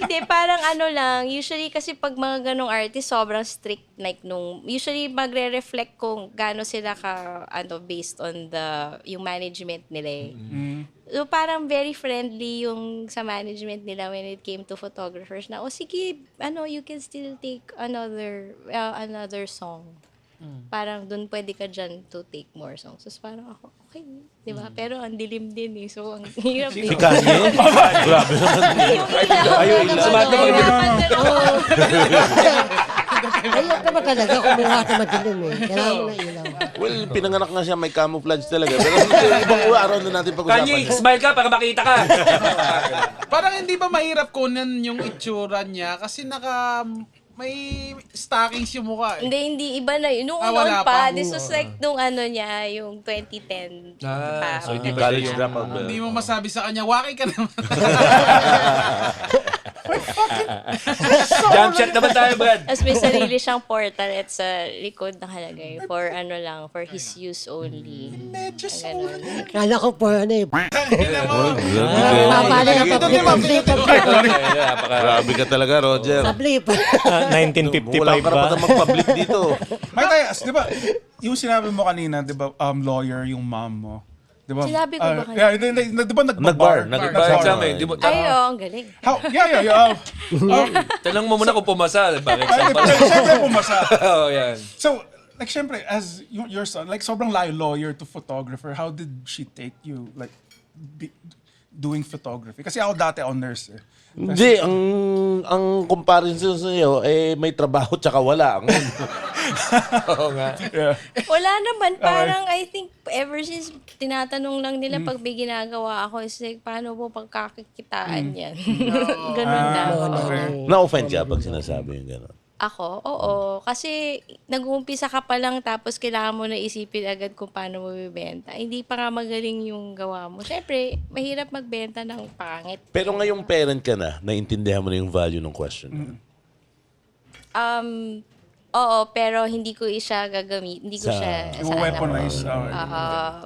Hindi, parang lang. Usually kasi pag mga ganong artist, sobrang strict. Like usually magre-reflect kung gaano sila based on yung management nila eh. So parang very friendly yung sa management nila when it came to photographers na, sige, you can still take another song. Parang dun pwede ka dyan to take more songs. So parang ako, okay, di ba? Pero ang dilim din eh. So ang hirap din. Si Kanye? Grabe naman. Ayaw ilaw. Ayok naman talaga, kumuha ka madilim eh. Kailangan mo na ilaw. Well, pinanganak na siya, may camouflage talaga. Pero ibang araw na natin pag-usapan. Kanye, smile ka para makita ka. Parang hindi ba mahirap kunan yung itsura niya kasi may stockings yung mukha eh. Hindi, iba na yun. Nung Wala unon pa, pa. this was like nung niya, yung 2010. pa. So hindi College dropout. Hindi mo masabi sa kanya, waki ka naman. Jump shot naman tayo, Brad. Tapos may sarili siyang portrait sa likod nakalagay for his use only. Ganun. Kala ko po eh. Grabe ka talaga, Roger. Sablip. 1955 Wala ka ba? na magpublic dito. May tayas, di ba? Yung sinabi mo kanina, di ba, lawyer yung mom mo. Di ba? Sinabi ko ba kanina? Yeah, di ba nagbar? Nag-bar exam eh. Di mo, Ay, ang galing. Yeah. tanong mo muna kung pumasa. Bakit exam pa? Siyempre pumasa. Oo, yan. So, like, siyempre, as your son, like, sobrang layo lawyer to photographer, how did she take you, like, doing photography? Kasi ako dati ako nurse eh. Hindi, ang comparison sa iyo, may trabaho tsaka wala. Oo nga. Yeah. Wala naman. Parang I think ever since tinatanong lang nila pag may ginagawa ako is like, paano po pagkakikitaan yan? Ganun lang. Na-offend ka pag sinasabi yung gano'n. Ako? Oo. Kasi nag-uumpisa ka pa lang tapos kailangan mo na isipin agad kung paano mo bibenta. Hindi pa nga magaling yung gawa mo. Siyempre, mahirap magbenta ng pangit. Pero ngayong parent ka na, naiintindihan mo na yung value ng question. Oo, pero hindi ko siya gagamit. Hindi ko siya sa anak ko. Weaponize.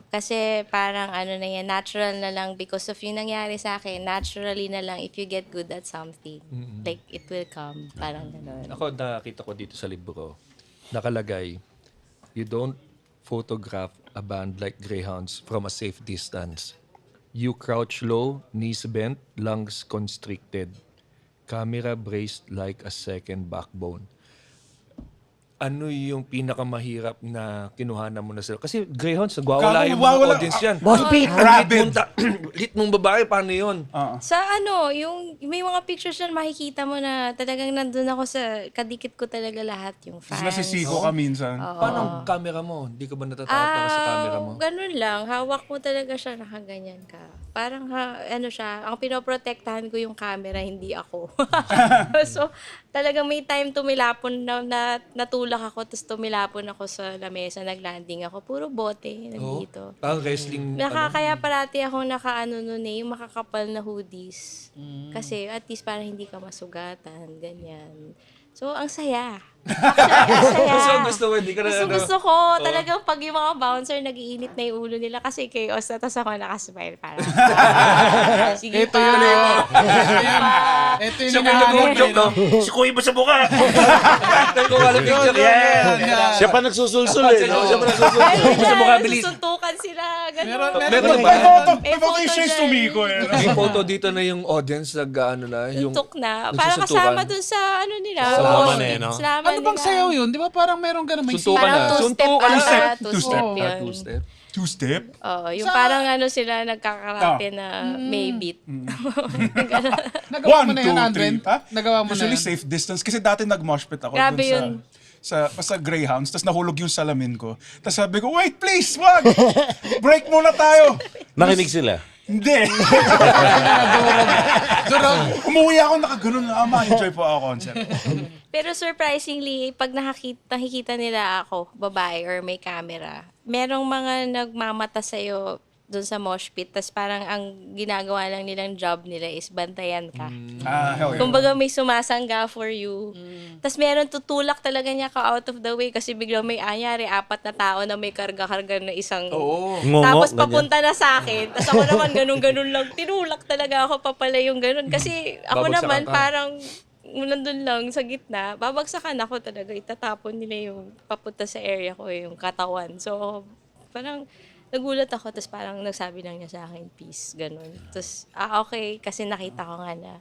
Kasi parang na yan, natural na lang because of yung nangyari sa akin, naturally na lang if you get good at something. Like, it will come. Parang gano'n. Ako, nakita ko dito sa libro, nakalagay, you don't photograph a band like Greyhounds from a safe distance. You crouch low, knees bent, lungs constricted. Camera braced like a second backbone. Ano yung pinakamahirap na kinuhanan mo na sila? Kasi Greyhounds, nagwawala yung mga audience yan. Boss Pete. Lit mong babae, paano yun? Sa yung may mga pictures yan, makikita mo na talagang nandun ako kadikit ko talaga lahat yung fans. Nasisiko ka minsan. Paano ang camera mo? Hindi ka ba natatakot para sa camera mo? Ganun lang. Hawak mo talaga siya, nakaganyan ka. Parang siya, ang pinoprotektahan ko yung camera, hindi ako. So, talagang may time tumilapon na natulak ako, tapos tumilapon ako sa lamesa, naglanding ako. Puro bote, nandito. Ang wrestling, Kaya parati akong yung makakapal na hoodies. Kasi at least parang hindi ka masugatan, ganyan. So, ang saya. gusto mo, hindi ka na Gusto ko. Talagang pag yung mga bouncer, nag-iinit na yung ulo nila kasi chaos na, tapos ako nakasmile parang. Sige Ito pa. yun eh. Ito yung Siya may nag-joke, no? Si Kuya ba sa mukha? Dahil ko alam picture. Yeah! Siya pa nagsusulsul eh. No? Siya pa nagsusulsul. Gusto mo ka, bilis. Suntukan sila. Meron Meron ba? ba? May photo shades dyan. tumiko eh. May photo dito na yung audience na yung Suntok na. Para kasama dun sa nila. Salaman eh, no? Salaman Ano bang nila. sayaw yun? Di ba parang meron ganun may Suntukan Parang na. two-step Suntukan na. ata. Two-step. Two-step yun. Two-step. Two-step? Oo, yung parang sila nagkakarate na may beat. Nagawa mo One, na two, yan, three. Andren? Ha? Nagawa mo na Usually yan? safe distance. Kasi dati nag-mosh pit ako Grabe dun yun. sa Greyhounds. Tapos nahulog yung salamin ko. Tapos sabi ko, wait, please, wag! Break muna tayo! Nakinig sila. Hindi. Umuwi ako nakaganon na. Ma-enjoy po ako concert. Pero surprisingly, pag nakikita nila ako, babae or may camera, merong mga nagmamata sa'yo doon sa mosh pit, tas parang ang ginagawa lang nilang job nila is bantayan ka. Hell yeah. Kumbaga may sumasangga for you. Tas meron tutulak talaga niya ka out of the way kasi biglang may anyari, 4 na tao na may karga-karga na isang... Ngongo, Tapos ganyan. papunta na sa akin. Tas ako naman ganun-ganun lang. Tinulak talaga ako papala yung ganun. Kasi ako Babagsakan naman ka. parang nandun lang sa gitna. Babagsakan ako talaga. Itatapon nila yung papunta sa area ko, yung katawan. So parang... Nagulat ako, tapos parang nagsabi lang niya sa akin, peace, ganun. Tapos, okay, kasi nakita ko nga na,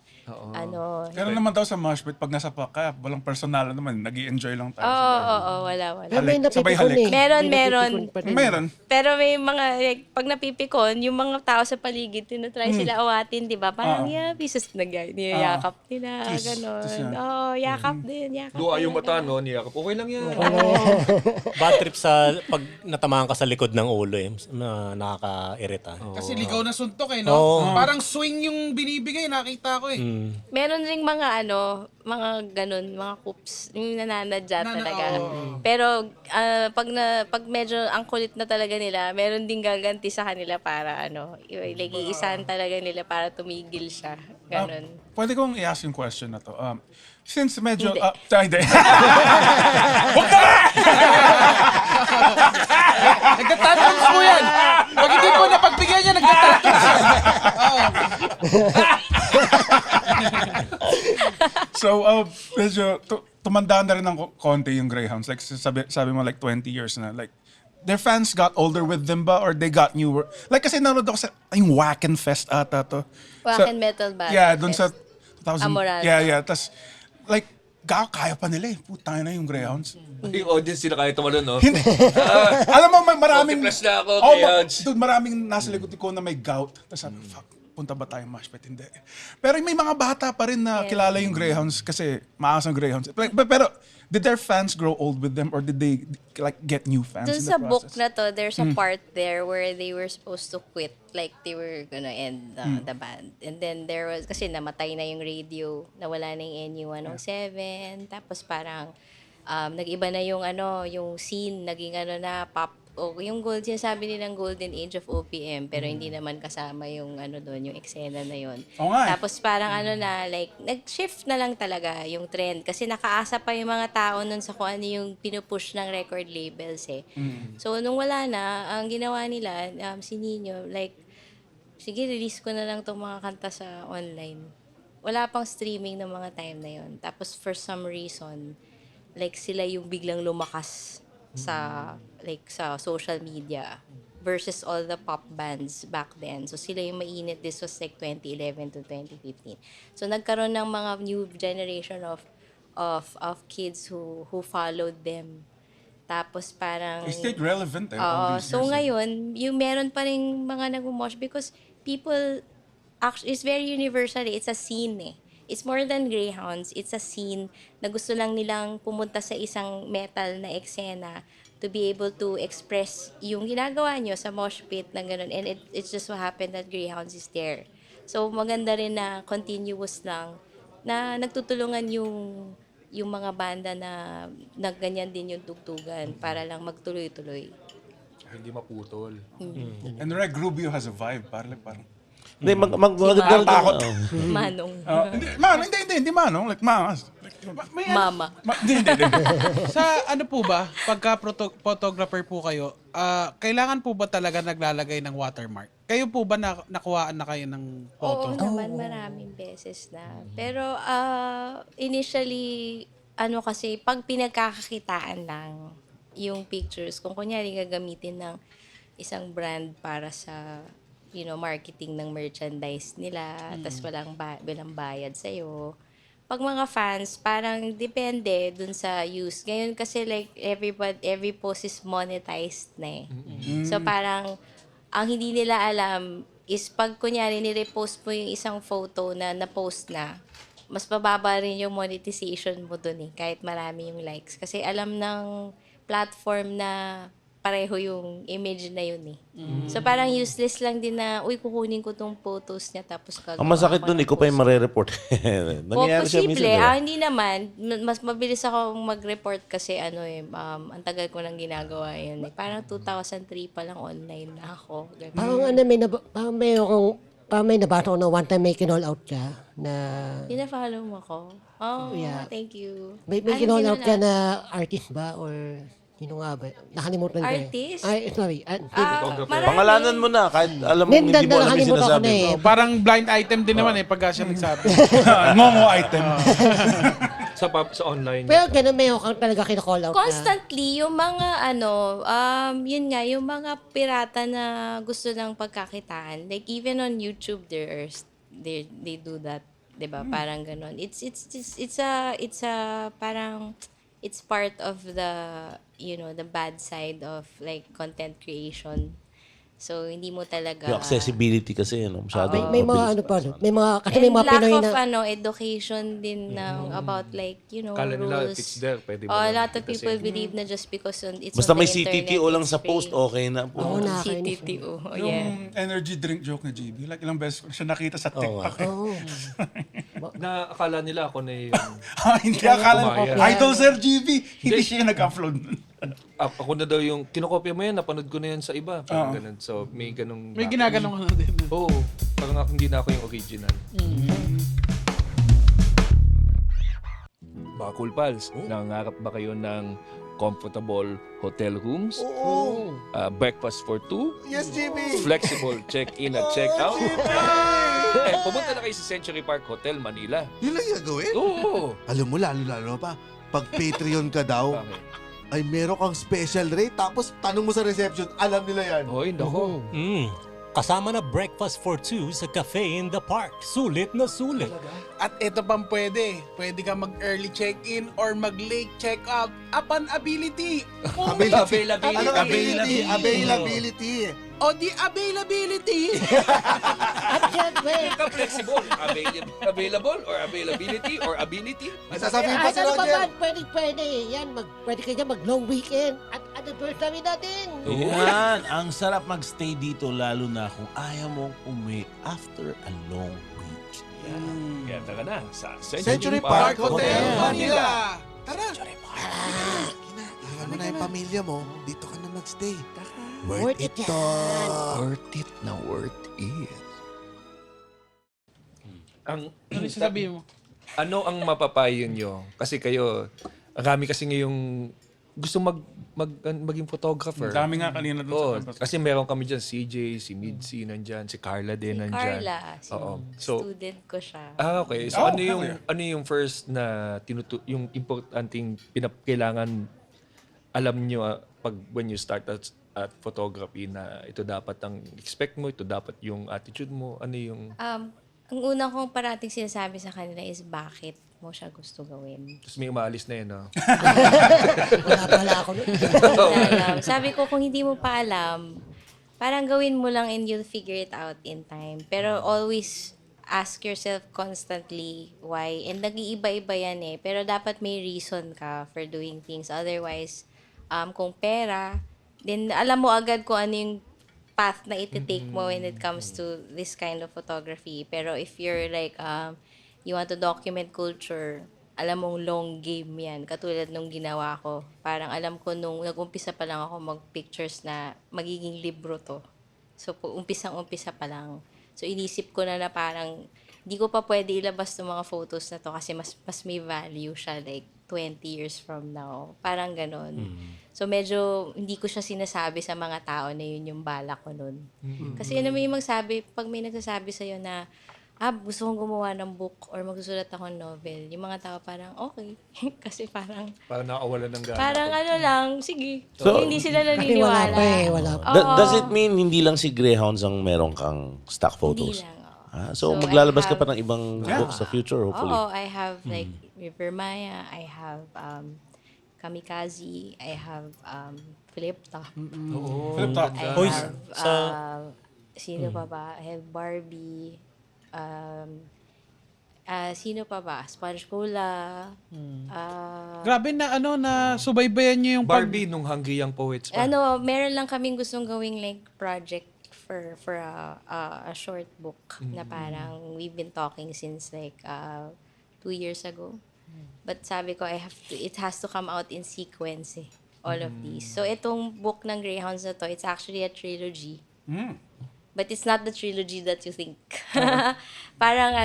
Pero naman daw sa mosh pit, pag nasa pa ka, walang personal naman, nag-i-enjoy lang tayo. oo, wala. Pero may Halik, sabay napipikon halik. eh. Meron, May meron. napipikon pa rin. Meron. Pero may mga, like, pag napipikon, yung mga tao sa paligid, tinatry sila awatin, di ba? Parang, yeah, pieces na niyayakap nila, Kiss. gano'n. Tas yan. Oo, yakap din, yakap. Luha yung talaga. mata, no? Niyakap. Okay lang yan. Bad trip sa pag natamaan ka sa likod ng ulo nakaka-irita. Kasi ligaw na suntok eh, no? Oo. Parang swing yung binibigay, nakita ko eh. Meron ring mga mga ganun, mga coops, yung nananadya talaga. Pero pag medyo ang kulit na talaga nila, meron ding gaganti sa kanila para like iisahan talaga nila para tumigil siya. Ganun. Pwede kong i-ask yung question na to. Since medyo... Hindi. Hindi. Huwag ka nga! Nagtatanong mo yan! Pag hindi ko napagbigyan niya, nagtatanong yan. Oo. So, medyo tumanda na rin ng konti yung Greyhounds. Like, sabi mo like 20 years na. Like, their fans got older with them ba or they got newer? Like, kasi nanood ako sa yung Wacken Fest ata to. Wacken Metal Band Yeah, dun sa Fest. 2000. Amorado. Yeah. Tas, like, kaya pa nila eh. Putang na yung Greyhounds. Yung audience sila kahit tumalon, no? Hindi. Alam mo, maraming... 40 plus na ako, Oh, Greyhounds. dude, maraming nasa likod ko na may gout. Tapos sabi, fuck, punta ba tayo mosh pit? Hindi. Pero may mga bata pa rin na kilala yung Greyhounds kasi maas ang Greyhounds. Pero, did their fans grow old with them or did they like get new fans Dun in the sa book process? na to, there's a part there where they were supposed to quit. Like, they were gonna end the band. And then there was, kasi namatay na yung radio, nawala na yung NU107, tapos parang, nag-iba na yung yung scene, naging na, pop, o yung sinasabi nilang golden age of OPM, pero hindi naman kasama yung doon, yung eksena na yun. Oo nga eh. Tapos parang na, like, nag-shift na lang talaga yung trend. Kasi nakaasa pa yung mga tao nun sa kung ano yung pinupush ng record labels eh. So, nung wala na, ang ginawa nila, si Nino, like, sige, release ko na lang tong mga kanta sa online. Wala pang streaming ng mga time na yun. Tapos, for some reason, like, sila yung biglang lumakas sa social media versus all the pop bands back then. So sila yung mainit. This was like 2011 to 2015. So nagkaroon ng mga new generation of kids who followed them. Tapos parang They stayed relevant all these so years. ngayon, yung meron pa rin mga nag-mosh because people actually, it's very universal. It's a scene eh. It's more than Greyhounds. It's a scene na gusto lang nilang pumunta sa isang metal na eksena to be able to express yung ginagawa nyo sa mosh pit na gano'n. And it's just what happened that Greyhounds is there. So maganda rin na continuous lang na nagtutulungan yung mga banda na ganyan din yung tugtugan para lang magtuloy-tuloy. Hindi maputol. And Reg Rubio has a vibe. Parang Hindi, Takot. Manong. Hindi manong. Like, mas. Mama. Hindi. Sa po ba, pagka photographer po kayo, kailangan po ba talaga naglalagay ng watermark? Kayo po ba nakuhaan na kayo ng photo? Oo naman, maraming beses na. Pero initially, kasi pag pinagkakakitaan lang yung pictures, kung kunyari gagamitin ng isang brand para sa marketing ng merchandise nila, tas walang bayad sa'yo, pag mga fans, parang depende dun sa use. Ngayon kasi like every post is monetized na eh. So parang ang hindi nila alam is pag kunyari nirepost mo yung isang photo na na-post na, mas mababa rin yung monetization mo dun eh, kahit marami yung likes. Kasi alam ng platform na pareho yung image na yun eh. So parang useless lang din na, uy, kukunin ko tong photos niya tapos gagawa Ang masakit ako dun, ng ikaw pa yung post. marereport. Nangyayari siya minsan. Posible. Diba? Hindi naman. Mas mabilis ako mag-report kasi ang tagal ko nang ginagawa yun. Eh. Parang 2003 pa lang online na ako. Ganun. Parang may nabasa ko na one time may kinall out ka na Pina-follow mo ako? Oh, Yeah. thank you. may Ano kinall out ka ginala? na artist ba or sino nga ba? Nakalimutan ko. Artist? Ay, sorry. Marami. Pangalanan mo na, kahit alam mo Hindi, hindi mo alam yung nakalimutan ko sinasabi. na eh. Parang blind item din naman eh pagka siya nagsabi. Ngongo item. Sa online. Pero ganun may kang talaga kinakall out na. Constantly, yung mga yun nga, yung mga pirata na gusto ng pagkakitaan. Like even on YouTube, they do that. 'Di ba? Parang ganun. It's a parang it's part of the the bad side of like content creation. So hindi mo talaga Yung accessibility kasi, masyado. May mga ano pa, may mga, kasi may and mga lack Pinoy of na, education din ng about like Kala nila rules. if it's there, pwede mo A lang lot of kasi. people believe na just because it's Basta on the may internet, CTTO lang it's sa post, fake. okay na po. Oo, nakakainis. CTTO, Yung yeah. energy drink joke na GB, like ilang beses ko siya nakita sa TikTok. Oo. Na akala nila ako na yung... Hindi akala Kumaya. Idol Sir GB, hindi siya nag-upload. Ako na daw yung, kinokopya mo yan, napanood ko na yan sa iba. Parang ganun. So, may ganung... May ginaganong ano din. Oo. Parang ako, hindi na ako yung original. Mga Cool Pals, nangangarap ba kayo ng comfortable hotel rooms? Oo. Breakfast for two? Yes, GB. Flexible check-in at check-out? Pumunta na kayo sa Century Park Hotel, Manila. Yun lang yung gagawin? Oo. Alam mo, lalo pa, pag Patreon ka daw, Bakit? ay meron kang special rate, tapos tanong mo sa reception, alam nila yan. Hoy, nako. Kasama na breakfast for two sa Cafe in the Park. Sulit na sulit. At ito pang pwede. Pwede ka mag-early check-in or mag-late check-out upon ability. Availability. Ano ability? Availability. O di availability. At syempre, Ka flexible. Available or availability or ability. May sasabihin pa ay, si ano pa Roger. ba? Pwede. Yan, pwede kayo dyan mag-long weekend at anniversary natin. Yan, ang sarap magstay dito lalo na kung ayaw mong umuwi after a long week. Kaya tara na sa Century Park Hotel, Manila. Tara. Iwan mo na yung pamilya mo, dito ka na magstay. Worth it yan. Worth it na worth it. Ang Ano yung sasabihin mo? ano ang mapapayo nyo? Kasi kayo, marami kasi ngayong gusto maging photographer. Dami nga kanina dun Oo, sa campus. kasi meron kami dyan, CJ, si Midsi nandyan, si Carla din nandyan. Carla, Oo. So, student ko siya. okay. So Oh, ano yung first na yung importanteng kailangan alam nyo pag when you start at photography na ito dapat ang expect mo, ito dapat yung attitude mo, ano yung Ang una kong parating sinasabi sa kanila is bakit mo siya gusto gawin. tapos may umaalis na yun, no? Wala pala ako. Alam. Sabi ko, kung hindi mo pa alam, parang gawin mo lang and you'll figure it out in time. Pero always ask yourself constantly why. And nag-iiba-iba yan eh. Pero dapat may reason ka for doing things. Otherwise, kung pera, then alam mo agad kung ano yung path na iti-take mo when it comes to this kind of photography. Pero if you're like, you want to document culture, alam mong long game yan. Katulad nung ginawa ko. Parang alam ko nung nag-umpisa pa lang ako mag-pictures na magiging libro to. So, umpisang-umpisa pa lang. So, inisip ko na parang di ko pa pwede ilabas ng mga photos na to kasi mas may value siya like 20 years from now. Parang ganon. So, medyo hindi ko siya sinasabi sa mga tao na yun yung balak ko nun. Kasi yun naman yung magsabi, pag may nagsasabi sa'yo na, gusto kong gumawa ng book or magsusulat ako ng novel, yung mga tao parang, okay. Kasi parang nakakawalan ng gana. parang ano lang, sige. So, hindi sila Kasi wala naniniwala. pa eh, wala pa. Oo. Does it mean hindi lang si Greyhounds ang meron kang stock Hindi photos? lang. Oo. So, So, maglalabas I ka pa have- ng ibang books sa future, hopefully. Oh, I have like River Maya, I have Kamikaze, I have Flip Top. Flip top. I Uy, have, sino Hmm. pa ba? I have Barbie. Sino pa ba? Sponge Cola. Grabe na na subaybayan niyo yung Barbie nung Hungry Young Poets pa. Meron lang kaming gustong gawing like project for a short book na parang we've been talking since like 2 years ago. But sabi ko, it has to come out in sequence all of these. So itong book ng Greyhounds na to, it's actually a trilogy. But it's not the trilogy that you think. Parang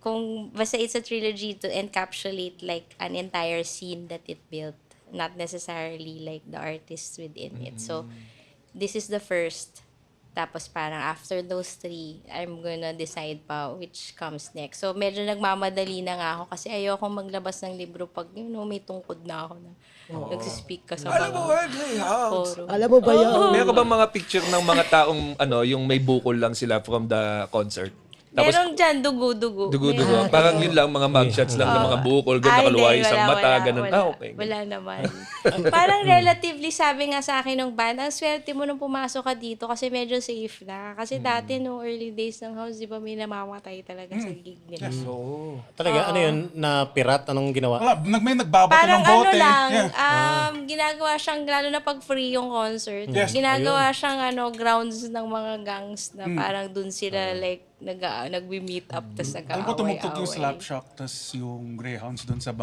kung basta it's a trilogy to encapsulate like an entire scene that it built, not necessarily like the artists within it. So this is the first. Tapos parang after those 3, I'm gonna decide pa which comes next. So medyo nagmamadali na nga ako kasi ayoko maglabas ng libro pag may tungkod na ako na nagsispeak ka sa Alam mo ba, Greyhounds? forum. Alam mo ba yan? Meron ka ba mga picture ng mga taong yung may bukol lang sila from the concert? Tapos, Meron dyan, dugo-dugo. dugo-dugo. Parang yun lang, mga mugshots lang ng mga bukol, Ay, ganun, nakaluway hindi, isang wala, mata, wala, ganun. wala. Okay. Wala naman. Parang relatively, sabi nga sa akin ng band, ang swerte mo nung pumasok ka dito kasi medyo safe na. Kasi dati, no early days ng house, di ba may namamatay talaga sa gig nila. Talaga, ano yun? Na pirat? Anong ginawa? Wala, may nagbabato Parang ng bote. lang, Yeah. ginagawa siyang, lalo na pag free yung concert, Yes, ginagawa siyang grounds ng mga gangs na parang dun sila like nagwi-meet up tas Alam ko tumugtog yung nag-aaway-away. Slapshot tas yung Greyhounds doon sa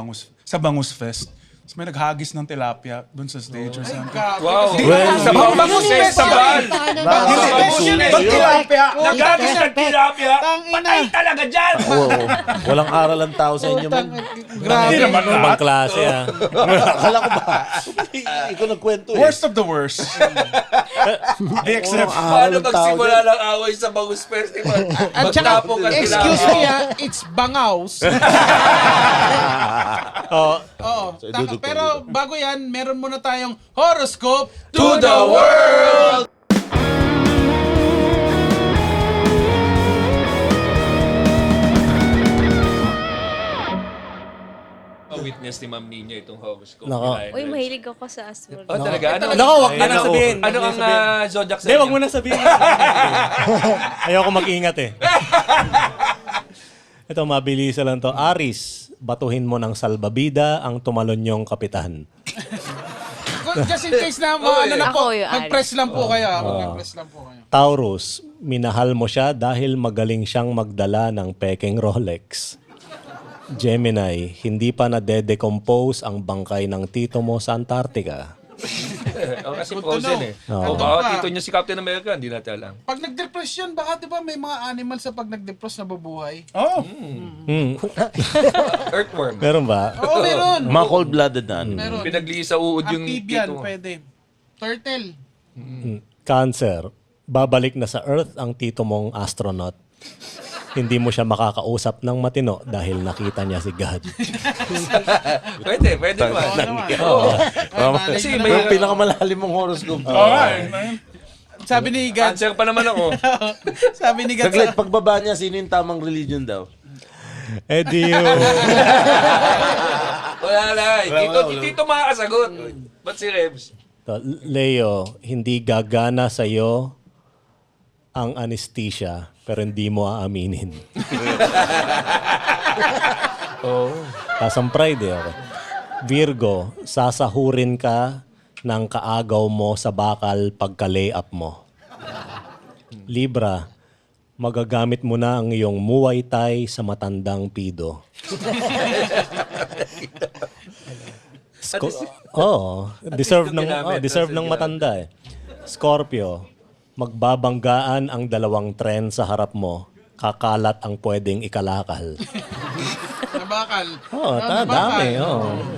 Bangus Fest. Tapos may naghagis ng tilapia doon sa stage or something. Wow. Sa Bangus Festival! Ba't tilapia? Nagagis ng tilapia! Tangina. Patay talaga dyan! Oo. Walang aral ang tao sa inyo, man. Hindi naman Ibang lahat. klase, ah. Akala ko ba? Ikaw nagkwento eh. Worst of the worst. The except. Paano Aral ang tao magsimula dyan. ng away sa Bangus Festival? At saka, Magtapok ang excuse tilapia. me it's Bangaus. Oh, Oo. So, idudugtong Pero bago yan, meron muna tayong horoscope to the world! Witness ni Ma'am Nina itong horoscope. Nako. Uy, mahilig ako sa astrology. Oh, talaga? Ano, Nako, wag mo ano, na sabihin. Ano ang zodiac sign Hindi, wag niyo? mo na sabihin. Ayoko mag-ingat eh. Ito, mabilisa lang to. Aris, batuhin mo ng salbabida ang tumalon yung kapitan. Just in case na ano na po, Ako yung mag-press lang po kayo. Mag-press lang po kayo. Taurus, minahal mo siya dahil magaling siyang magdala ng peking Rolex. Gemini, hindi pa na-decompose ang bangkay ng tito mo sa Antarctica. Oh, kasi Good to frozen know. eh. Oh, baka tito niya si Captain America, hindi natin alam. Pag nag-depression, baka di ba may mga animal sa pag nag-depress na bubuhay? Oh. Earthworm. Meron ba? Oo, meron. Mga cold-blooded na ano. Meron. Pinaglihi sa uod yung Amphibian, tito. pwede. Turtle. Cancer, babalik na sa Earth ang tito mong astronaut. Hindi mo siya makakausap ng matino dahil nakita niya si God. Pwede naman. Oo. Kasi Yung may pinakamalalim mong horoscope. Alright. Sabi ni God, cancer pa naman ako. sabi ni God, Saglit, pagbaba niya, sino yung tamang religion daw? Eh di yun. Wala na. Tito makakasagot. Ba't si Rebs? To, Leo, hindi gagana sa'yo ang anesthesia pero hindi mo aaminin. Tas ang pride eh. Okay. Virgo, sasahurin ka ng kaagaw mo sa bakal pagka-layup mo. Libra, magagamit mo na ang iyong Muay Thai sa matandang pido. Deserve ng matanda eh. Scorpio, magbabanggaan ang dalawang tren sa harap mo. Kakalat ang pwedeng ikalakal. nabakal. Dami.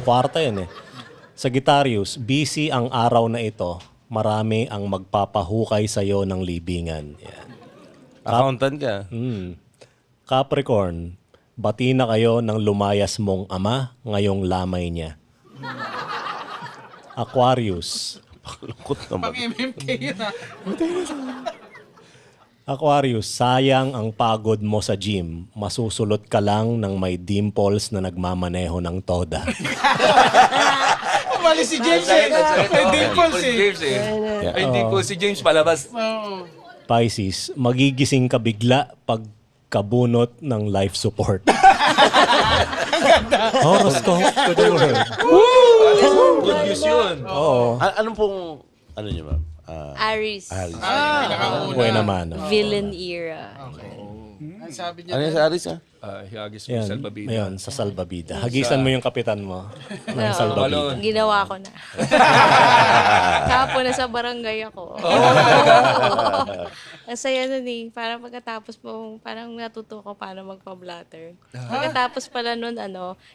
Kwarta yun eh. Sagittarius, busy ang araw na ito. Marami ang magpapahukay sa'yo ng libingan. Yan. Accountant ka. Capricorn, bati na kayo ng lumayas mong ama ngayong lamay niya. Aquarius, Pakalungkot naman. Pang MMK yun ah. Aquarius, sayang ang pagod mo sa gym. Masusulot ka lang ng may dimples na nagmamaneho ng toda. Umalis si James eh. May dimples Si eh. James eh. Ay, dimples si James palabas. Oo. Pisces, magigising ka bigla pag kabunot ng life support. Horoscope to the world. Good news yun. Oo. Anong pong, ano niyo ma'am? Aries. Aris. Buhay naman. Villain era. Ang sabi niya, Ano yung sa Aris ha? Hiyagis mo Yan, sa Salbabida. ayun, sa Salbabida. Hagisan mo yung kapitan mo ng Salbabida. Ginawa ko na. Kahapon na sa barangay ako. Ang saya nun eh. Parang pagkatapos mo, parang natuto ko paano magpa-blatter. Pagkatapos pala nun,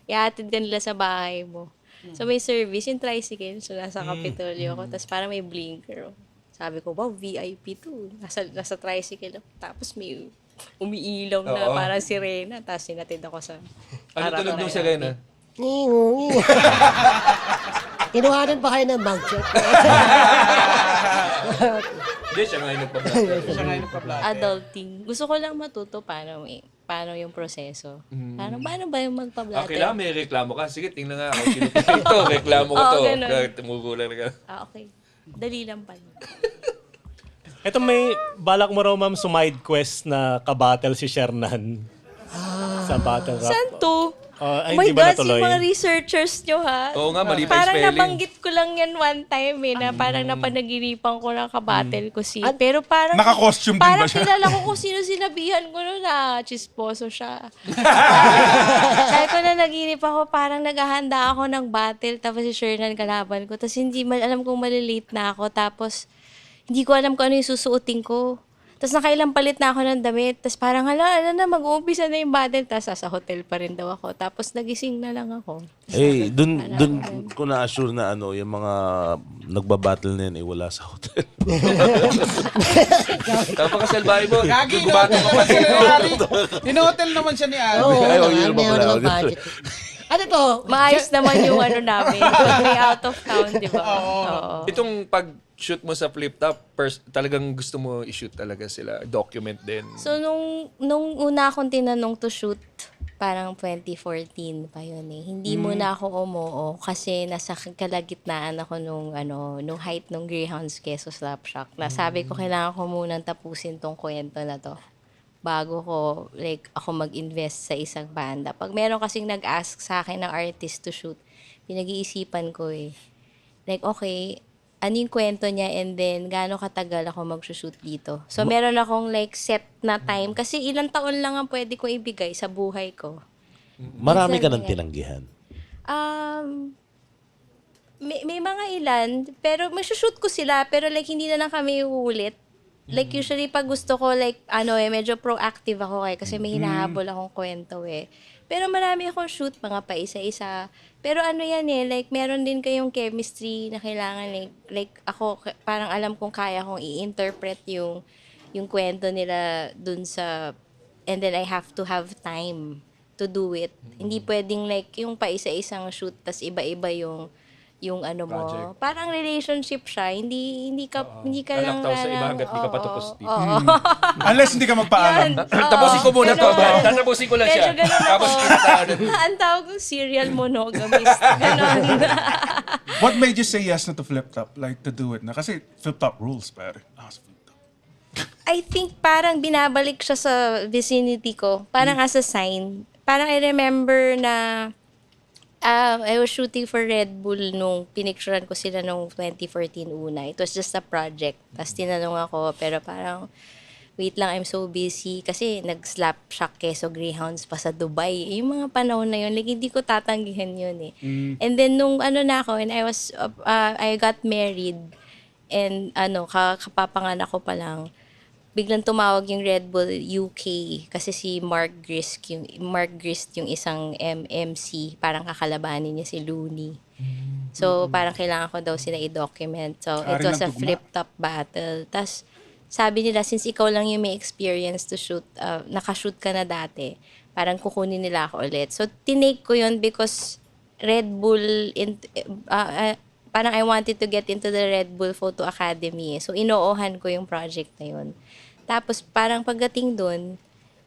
ihatid ka nila sa bahay mo. So may service, yung tricycle. So nasa Kapitolyo ako. Tapos parang may blinker. Sabi ko, wow, VIP to. Nasa tricycle ako. Tapos may umiilaw na parang sirena. Tapos sinatid ako sa... Ano tunog nung sirena? Ngingo. Kinuhanan pa kayo ng mugshot. Hindi, siya nga yung nagpa-blatter. siya nga yung nagpa-blatter. Adulting. Gusto ko lang matuto paano yung proseso. Paano ba yung magpa-blatter? Okay lang, may reklamo ka. Sige, tingnan nga ako. Sino ito? Reklamo ko to. ganun. Tumugulan ka. Okay. Dali lang pala. Ito may balak mo raw ma'am sumide quest na kabattle si Shernan sa battle rap. Saan to? Ay, Oh my hindi ba God, natuloy? yung mga researchers nyo ha. Oo nga, mali pa yung Parang spelling. nabanggit ko lang yan one time na parang napanaginipan ko na kabattle ko si. Pero parang... Naka-costume din ba parang siya? kilala ko kung sino sinabihan ko nun na chisposo siya. Sabi ko na naginip ako, parang naghahanda ako ng battle tapos si Shernan kalaban ko. Tapos hindi alam kung malilate na ako. Tapos hindi ko alam kung ano yung susuotin ko. Tapos nakailang palit na ako ng damit. Tapos parang, ala na, mag-uumpisa na yung battle. Tapos sa hotel pa rin daw ako. Tapos nagising na lang ako. Eh, dun ko na-assure na yung mga nagbabattle na yan, wala sa hotel. Napakasalbahe mo. Gagi, Gumato ka pa siya ni siya. Ari. In-hotel naman siya ni Ari. Oo, Ay, ano yun pa pala. yung budget. Ano to? Maayos naman yung namin. Pag may out of town, di ba? Oo. Itong pag-shoot mo sa flip top, talagang gusto mo i-shoot talaga sila. Document din. So, nung una akong tinanong to shoot, parang 2014 pa yun eh. Hindi muna ako umuo kasi nasa kalagitnaan ako nung height nung Greyhounds Queso Slapshock. Na sabi ko, kailangan ko munang tapusin tong kwento na to bago ko, ako mag-invest sa isang banda. Pag meron kasing nag-ask sa akin ng artist to shoot, pinag-iisipan ko eh. Okay, ano yung kwento niya and then gaano katagal ako mag-shoot dito. So, meron akong set na time kasi ilang taon lang ang pwede ko ibigay sa buhay ko. Marami ka ng tinanggihan. May mga ilan, pero mag-shoot ko sila, pero hindi na lang kami uulit. Usually pag gusto ko, medyo proactive ako kasi may hinahabol akong kwento eh. Pero marami akong shoot, mga paisa-isa. Pero yan meron din kayong chemistry na kailangan, ako, parang alam kong kaya kong i-interpret yung kwento nila dun sa, and then I have to have time to do it. Hindi pwedeng yung paisa-isang shoot, tas iba-iba yung mo. Project. Parang relationship siya. Hindi ka lang Lalaktaw sa iba hanggat di ka patapos dito. Unless hindi ka magpaalam. Tapusin ko muna to. Tatapusin ko lang siya. Medyo ganun ako. Tapos kinataanan. Ang tawag ko serial monogamist. Ganon. What made you say yes na to flip top? Like to do it na? Kasi flip top rules, pare. Sa flip top. I think parang binabalik siya sa vicinity ko. Parang as a sign. Parang I remember na I was shooting for Red Bull nung pinicturean ko sila nung 2014 una. It was just a project. Tapos tinanong ako, pero parang, wait lang, I'm so busy. Kasi nag-slapshock Queso Greyhounds pa sa Dubai. Yung mga panahon na yun, hindi ko tatanggihan yun eh. And then nung na ako, and I got married, and kapapanganak ko pa lang, biglang tumawag yung Red Bull UK kasi si Mark Grist yung isang MC, parang kakalabanin niya si Looney. So, parang kailangan ko daw sila i-document. So, it was a flip-top battle. Tapos, sabi nila, since ikaw lang yung may experience to shoot, nakashoot ka na dati, parang kukunin nila ako ulit. So, tinake ko yun because Red Bull, parang I wanted to get into the Red Bull Photo Academy. So, inoohan ko yung project na yun. Tapos parang pagdating doon,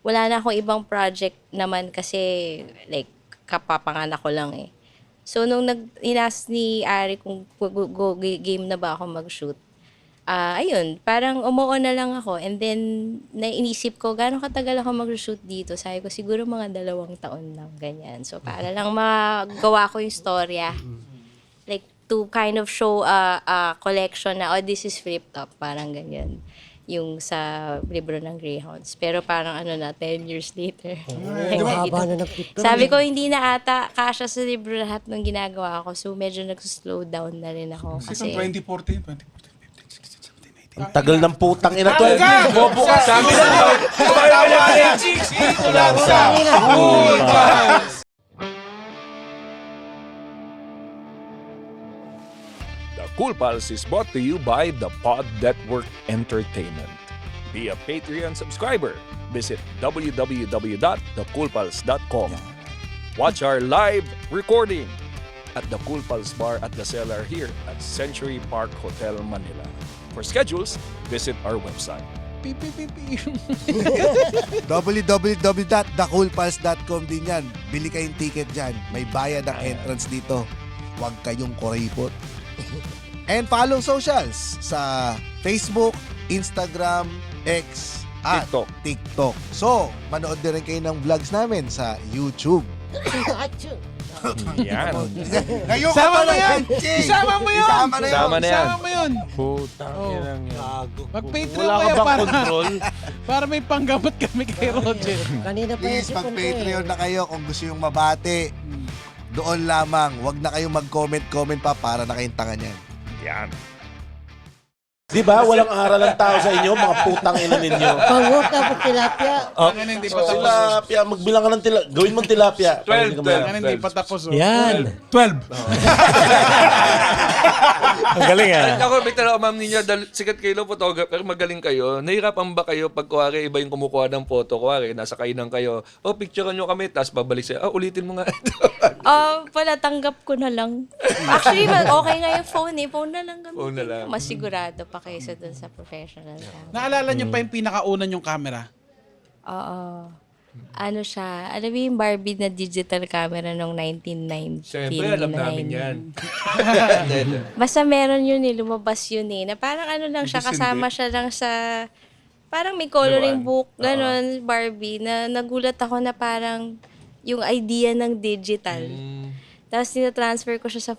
wala na akong ibang project naman kasi like kapapanganak ko lang eh. So nung inas ni Ari kung game na ba ako mag-shoot, ayun, parang umuo na lang ako and then nainisip ko gano'ng katagal ako mag-shoot dito. Sabi ko siguro mga 2 taon lang, ganyan. So para lang magawa ko yung storya. Like to kind of show a collection na, oh, this is flipped up, parang ganyan. Yung sa libro ng Greyhounds. Pero parang 10 years later. haba na ng picture. Sabi ko, hindi na ata kasya sa libro lahat ng ginagawa ko. So, medyo nag-slow down na rin ako. Kasi Kasi, 2014, 2015, 16, 17, 18. Ang tagal ng putang ina, 12. Bobo ka. Sabi na daw, Ito lang sa Cool Pals! The Cool Pals is brought to you by the Pod Network Entertainment. Be a Patreon subscriber. Visit www.thecoolpals.com. Watch our live recording at the Cool Pals Bar at the Cellar here at Century Park Hotel, Manila. For schedules, visit our website. www.thecoolpals.com din yan. Bili kayong ticket dyan. May bayad ang entrance dito. Huwag kayong kuripot. And follow socials sa Facebook, Instagram, X, at TikTok. So, manood din rin kayo ng vlogs namin sa YouTube. Achoo. Yan. Ngayon Isama mo yan! Isama mo yun! Isama na yun! Sama na yan. Isama mo yun! Putang inang yan. Mag-Patreon Wala ka kayo bang para, control? para may panggamot kami kay Roger. Kanina pa Please, yung sipon ko mag-Patreon na kayo kung gusto yung mabati. Doon lamang. Huwag na kayong mag-comment pa para na kayong tanga niyan. Yan. Di ba? Walang aral ang tao sa inyo, mga putang ina ninyo. Pangwok tapos tilapia. Ngayon hindi pa tapos. Tilapia, magbilang ka ng tilapia. Gawin mong tilapia. 12, Ngayon hindi pa tapos. Oh. Yan. 12. Ang galing ah. Ako, may tanong, ma'am ninyo, dahil sikat kayo, photographer, magaling kayo. Nahirapan ba kayo pag kuwari, iba yung kumukuha ng photo, kuwari, nasa kainan kayo, picturean nyo kami, tapos babalik sa'yo, ulitin mo nga ito. wala, tanggap ko na lang. Actually, okay nga yung phone eh. Phone na lang gamitin. Phone na lang. Mas sigurado pa kaysa dun sa professional. Naalala niyo pa yung pinakauna yung camera? Oo. Ano siya, alam mo yung Barbie na digital camera noong 1999. Siyempre, alam namin yan. Basta meron yun eh, lumabas yun eh. Na parang lang siya, kasama siya lang sa, parang may coloring book, ganon, Barbie, na nagulat ako na parang yung idea ng digital. Tapos tinatransfer ko siya sa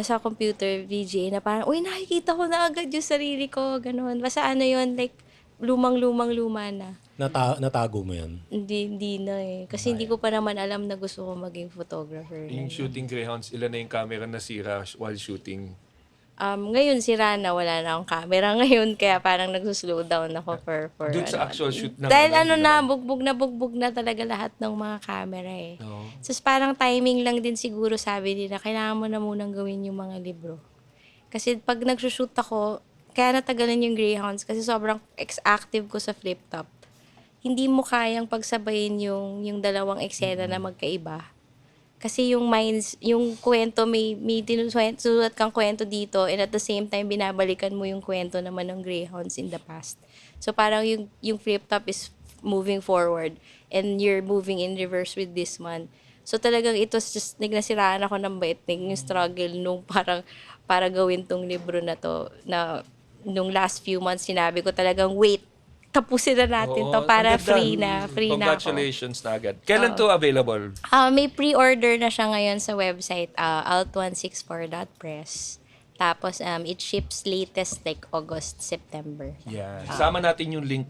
sa computer, VGA, na parang, uy, nakikita ko na agad yung sarili ko, ganon. Basta yun, like, lumang-luma na. Natago mo yan. Hindi na eh. Kasi hindi ko pa naman alam na gusto ko maging photographer. Yung shooting Greyhounds, ilan na yung camera nasira while shooting? Ngayon sira na, wala na akong camera ngayon, kaya parang nagsuslow down ako for Doon sa actual shoot na. dahil bugbog na talaga lahat ng mga camera eh. Oo. So parang timing lang din siguro, sabi nila, kailangan mo na munang gawin yung mga libro. Kasi pag nagsushoot ako, kaya natagalan yung Greyhounds kasi sobrang active ko sa flip top. Hindi mo kayang pagsabayin yung dalawang eksena na magkaiba. Kasi yung kwento, may tinusulat kang kwento dito and at the same time, binabalikan mo yung kwento naman ng Greyhounds in the past. So parang yung flip top is moving forward and you're moving in reverse with this one. So talagang ito just, nagsiraan ako ng bait, yung struggle nung parang para gawin tong libro na to, na nung last few months sinabi ko talagang wait, tapusin na natin to para free na ako. Congratulations na agad. Kailan to available? May pre-order na siya ngayon sa website, alt164.press. Tapos, it ships latest like August, September. Yeah. Sama natin yung link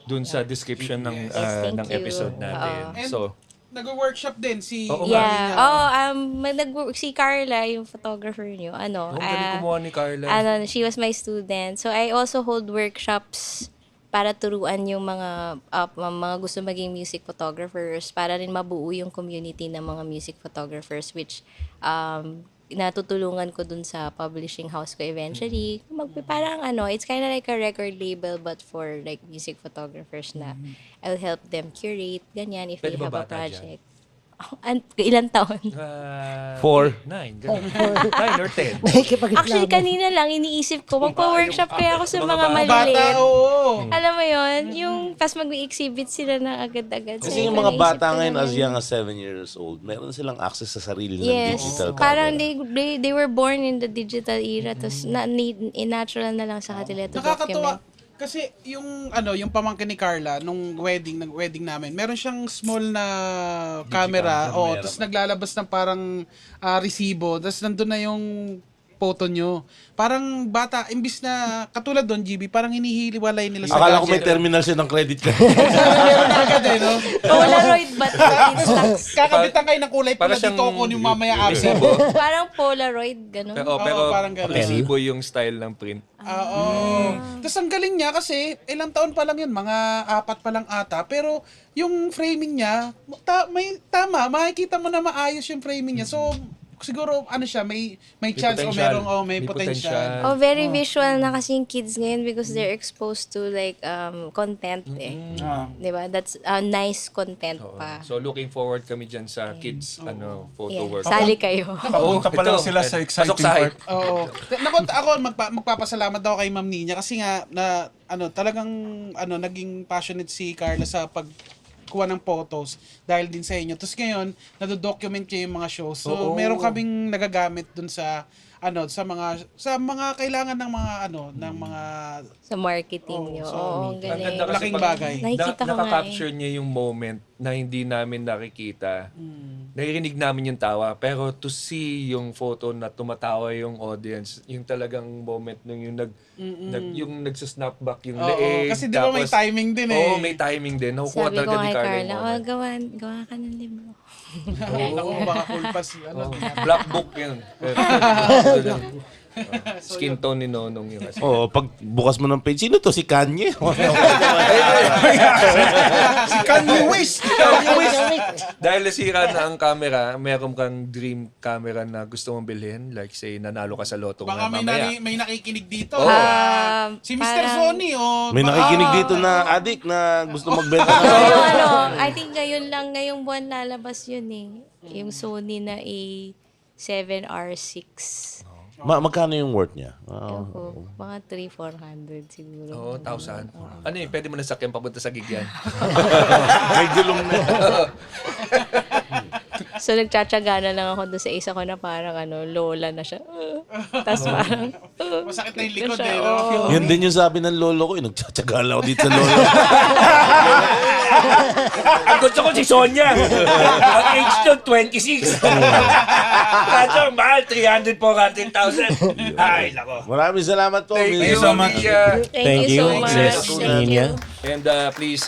dun sa description ng Yes, thank ng you. episode natin. And So, nag-workshop din si... Oo Yeah. Si Carla, yung photographer niyo, galing kumuha ni Carla. she was my student. So, I also hold workshops para turuan yung mga gusto maging music photographers, para rin mabuo yung community ng mga music photographers, which natutulungan ko dun sa publishing house ko eventually. Parang it's kind of like a record label but for like music photographers na I'll help them curate, ganyan, if Pwede they ba have a bata project. Ilang taon? 4. 9, ganun. 9 or 10. Nakikipag-reklamo. Actually, kanina lang iniisip ko, magpa-workshop kaya ako sa mga Bata, maliliit. oo. Alam mo yon, yung pas mag-exhibit sila ng agad-agad. Kasi yung mga bata ngayon as young as 7 years old, meron silang access sa sarili ng Yes, digital camera. parang they were born in the digital era, tapos natural na lang sa kanila to Nakakatuwa. document. Kasi yung pamangkin ni Carla nung wedding namin, meron siyang small na camera, tapos naglalabas ng parang resibo, tapos nandun na yung photo nyo. Parang bata, imbis na katulad doon, GB, parang hinihiliwalay nila sa Akala ko may gadget. terminal siya ng credit card. Meron na agad eh, no? Polaroid but in stocks. Kakabitan kayo ng kulay Para pula siyang dito ako yung mamaya absent. resibo. Parang Polaroid, gano'n. Pero parang ganun. resibo yung style ng print. Oo. Tapos ang galing niya kasi ilang taon pa lang yun, mga 4 pa lang ata. Pero yung framing niya, tama, makikita mo na maayos yung framing niya. So, siguro may chance o potential. may May potential. Oh, very visual na kasi yung kids ngayon because they're exposed to like content eh. Diba? That's nice content pa. So looking forward kami dyan sa kids photo work. Sali kayo. Papunta pa lang ito. sila sa exciting Pasok sa hype. part. Oo. Ako magpapasalamat daw kay Ma'am Nina kasi nga na talagang naging passionate si Carla sa pagkuha ng photos dahil din sa inyo. Tapos ngayon, nado-document niya yung mga shows. So, meron kaming nagagamit dun sa sa mga kailangan ng mga ng mga Sa marketing nyo. Oo, ang Ang galing. ganda kasi Malaking pag bagay. Nakikita ko nga nakaka-capture niya yung moment na hindi namin nakikita. Naririnig namin yung tawa, pero to see yung photo na tumatawa yung audience, yung talagang moment nung yung nagsasnap back yung Oo, leeg. kasi di ba may timing din eh. Oo, may timing din. Nakukuha Sabi ko talaga ni kay Carla Carla, yung moment. gawa ka ng libro. Ako baka kulpas Black book yun. Skin tone ni Nonong yun kasi. Oo, pag bukas mo ng page, sino to? Si Kanye? Si Kanye West! Dahil nasira na ang camera, meron kang dream camera na gusto mong bilhin, like say nanalo ka sa loto Baka nga mamaya. may nakikinig dito. Si Mr. Parang- Sony May nakikinig dito na addict na gusto magbenta ng I think ngayong buwan lalabas yun eh. Yung Sony na A7R6. Magkano yung worth niya? Ako, mga 300-400 siguro. Oo, 1,000. Ano yun, pwede mo na sakyan papunta sa gig yan. May gulong na. So nagtsatsaga na lang ako doon sa isa ko na parang lola na siya. Tapos parang... Masakit na yung likod siya, eh. No? oo. Yun din yung sabi ng lolo ko. Nagtsatsaga lang ako dito sa lolo. Ang gusto ko si Sonia. Ang age nyo, 26. Kaso, mahal, 300,000, 400,000. Ay, nako. Maraming salamat po. Thank Miss. you so much. Thank you so much. Miss Thank you. Nina. And please,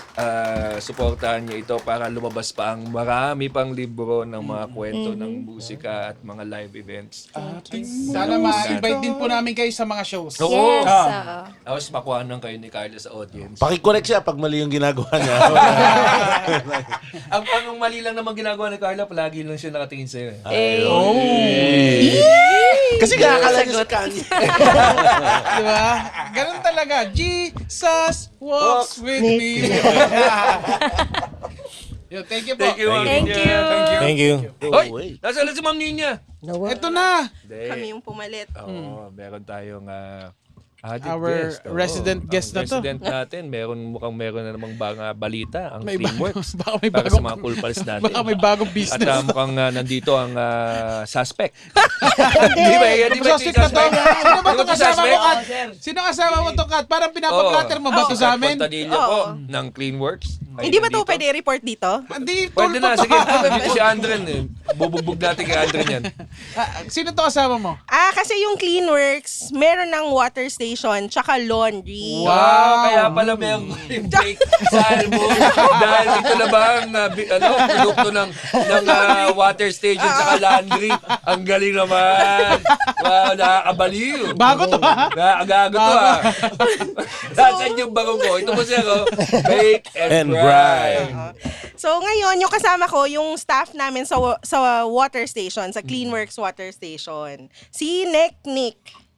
supportahan niyo ito para lumabas pa ang marami pang libro ng mga kwento ng musika at mga live events. Sana ma-invite din po namin kayo sa mga shows. Oo. Yes. Tapos makuhanan kayo ni Carla sa audience. Paki-correct siya pag mali yung ginagawa niya. Ang mali lang naman ginagawa ni Carla, palagi lang siya nakatingin sa'yo. Kasi kakakala niya si Kanye. Di ba? Ganun talaga. Jesus walks with me. Yo, thank you po. Thank you. Thank you. Thank you. Hoy, nasa si Ma'am Nina. Ito na. Kami yung pumalit. Oo, meron tayong Our guest. Oo. resident guest Ang na to. resident natin, mukhang meron na namang balita, ang May Teamworks. baka may para bagong- sa mga cool pals natin. Baka may bagong At business. mukhang nandito ang suspect. Di ba? Di ba Suspect na to. Sino ba itong kasama mo, Kat? Suspect? Sino kasama mo to, Kat? Parang pinapag-clatter mo ba to sa amin? Contadillo po ng Cleanworks. Hindi ba ito pwede report dito? Hindi, Pwede tulpo na, to. sige. Dito si Andren eh. Bubugbog natin kay Andren yan. Sino to kasama mo? Kasi yung Cleanworks, meron ng water station, tsaka laundry. Wow! Kaya pala meron yung break sa album. Dahil ito na ba ang produkto ng water station sa laundry. Ang galing naman. Wow, nakakabaliw. Bago to, ha? Nakagago to ha. Nasaan yung bagong ko? Ito po siya ko. Bake and bride. So ngayon, yung kasama ko, yung staff namin sa water station, sa Cleanworks water station. Si Nick.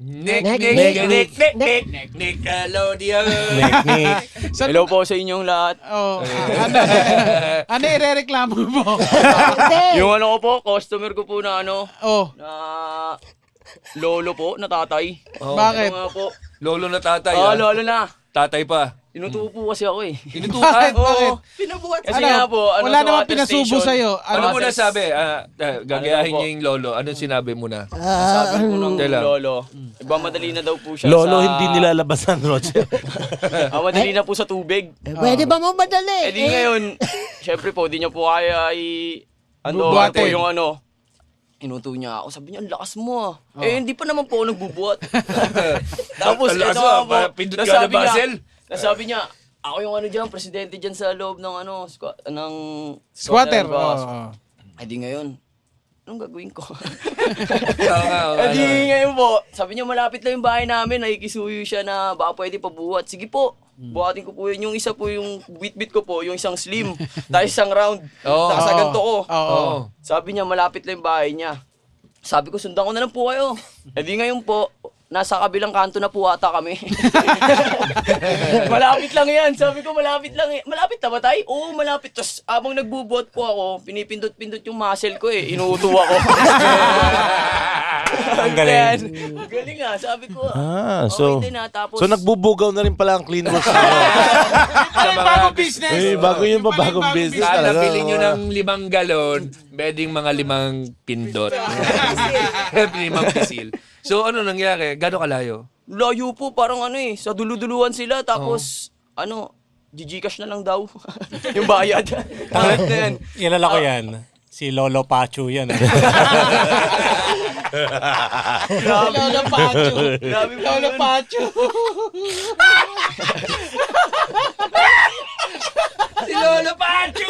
Nick, Nick, Nick, Nick, Nick, Nick, Nick. Nick, Nickelodeon. Nick. Hello po sa inyong lahat. Oh, ano irereklamo mo? Hindi. Yung ano ko po, customer ko po na ano, Oh, na lolo po, na tatay. bakit? Ito nga po. Lolo na tatay. Oh, ah. lolo na. Tatay pa. Inutupo po kasi ako eh. Inutukan. Bakit? Pinabuhat Kasi nga po, ano, wala sa namang water pinasubo station, sa'yo. Ano mo na Waters- sabi? Gagayahin Ano niya yung lolo. Anong sinabi mo na? Sabi ko ng Teka lang. lolo, madali na daw po siya Lolo, sa... hindi nilalabasan, Roger. madali na po sa tubig. Pwede ba mo madali? Eh di ngayon, syempre po, di niya po kaya ano po Bubuhatin. yung ano. Inuto niya ako. Sabi niya, ang lakas mo ah. Eh, hindi pa naman po ako nagbubuhat. Tapos, Ang lakas ito mo, nga po, pindot ka na Basel. nasabi niya, ako yung ano dyan, presidente dyan sa loob ng ano, ng Squatter. boss. Oh. Eh di ngayon, anong gagawin ko? Oo, Eh di ngayon po, sabi niya malapit lang yung bahay namin, nakikisuyo siya na baka pwede pabuhat. Sige po, buhatin ko po yun. Yung isa po yung bit-bit ko po, yung isang slim, tayo isang round, Oo. sa ganito ko. Oo. Sabi niya malapit lang yung bahay niya. Sabi ko, sundan ko na lang po kayo. Eh di ngayon po, nasa kabilang kanto na po ata kami. Malapit lang yan. Sabi ko, malapit lang. Malapit na ba tayo? Oo, malapit. Tapos, abang nagbubuhat po ako, pinipindot-pindot yung muscle ko eh. Inuuto ako. Ang galing. Ang galing nga. Sabi ko, So, okay din na. Tapos, so nagbubugaw na rin pala ang clean works. Ay, bagong business. Eh, bago yun pa, Yung pala yung bagong business Sana talaga. bilhin nyo ng 5 galon, pwedeng mga 5 pindot. 5 pisil. So ano nangyari? Gano'ng kalayo? layo po, parang ano eh, sa dulu-duluan sila. Tapos, ano, Gcash na lang daw. Yung bayad. Kahit na yan. Kilala ko yan. Si Lolo Pachu yan. Lolo Pacho. Grabe po Lolo yun. Pacho. Si Lolo Pacho!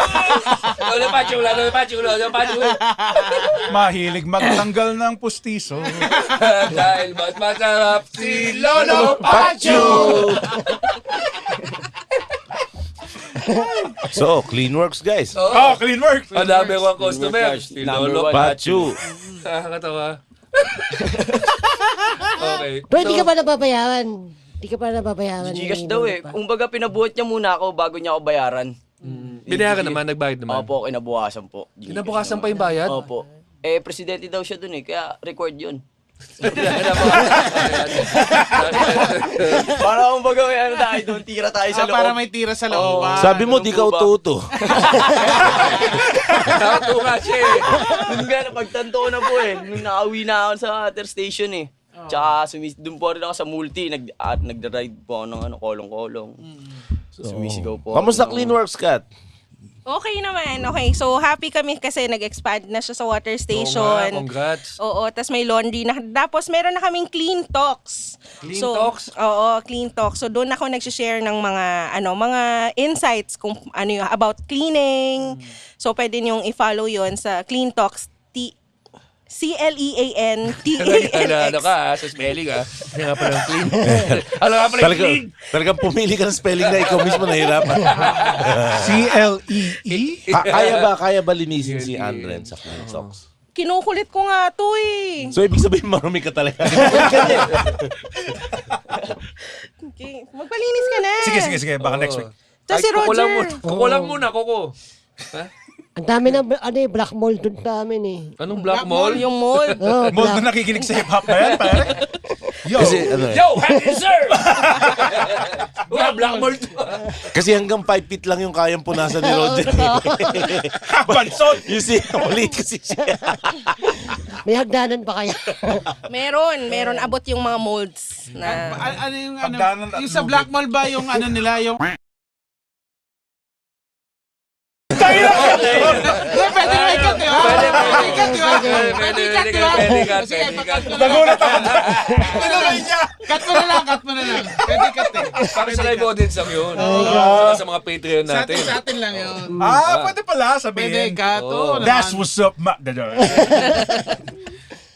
Lolo Pacho, Lolo Pacho, Lolo Pacho. Mahilig magtanggal ng pustiso. Dahil mas masarap si Lolo Pachu! So, clean works, guys. Oh, clean works. Ang dami ko ang customer. Si Number Lolo one. Pacho. Pachu. Nakakatawa. Okay. Pero hindi ka pa nababayaran. Hindi ka pa nababayaran. Gcash daw eh. Kumbaga, pinabuhat niya muna ako bago niya ako bayaran. Binayaran naman, nagbayad naman. Opo, kinabukasan po. Kinabukasan pa yung bayad? Opo. Eh, presidente daw siya dun eh, kaya record yun. Para kumbaga may ano tayo doon, tira tayo sa loob. Para may tira sa loob. Sabi mo, di ka uto-uto. Nakatuwa nga siya eh. Nung gano'n, pagtanto ko na po eh. Nung nakauwi na ako sa water station eh. Tsaka doon po rin ako sa multi. Nagda-ride po ako ng ano, kolong-kolong. Sumisigaw po ako. Kamusta clean works, Kat? Okay naman. Okay. So, happy kami kasi nag-expand na siya sa water station. Congrats. Oo, tapos may laundry na. Tapos meron na kaming clean talks. Clean talks? Oo, clean talks. So doon ako nag-share ng mga insights kung ano yung about cleaning. So pwede niyong i-follow 'yon sa Clean Talks CLEANTALX. Ano ka sa spelling Ano nga pala yung clean? Ano nga pala yung clean? Talagang pumili ka ng spelling na ikaw mismo nahirapan. C-L-E-E? Kaya ba linisin si Andren sa clean socks? Kinukulit ko nga 'to eh. So, ibig sabihin marumi ka talaga. Okay. Magpalinis ka na. Sige. Baka next week. Tapos si Roger. Kuko lang muna, kuko. Ang dami na black mold dun sa amin eh. Anong black mall? Yung mold. Oh, Mold na nakikinig sa hip-hop na yan, pare. Yo! Kasi, ano, Yo, happy sir! Black mall to. kasi hanggang 5 feet lang yung kayang punasan ni Roger. Bansot! You see, mali kasi siya. May hagdanan pa kaya? Meron abot yung mga molds na Ano yung Pagdanan at yung sa lubid. Black Mall ba yung ano nila yung Pwede na ikat, di ba? Pwede ikat, di ba? Pwede ikat, di ba? Sige, pag-cut mo na lang. Nagulat ako. Tinulay niya. Cut mo na lang. Pwede ikat eh. Para sa live audience lang yun. Sa mga Patreon natin. Sa atin lang yun. Pwede pala sabihin. Pwede ikat. Oo, That's naman. what's up, ma.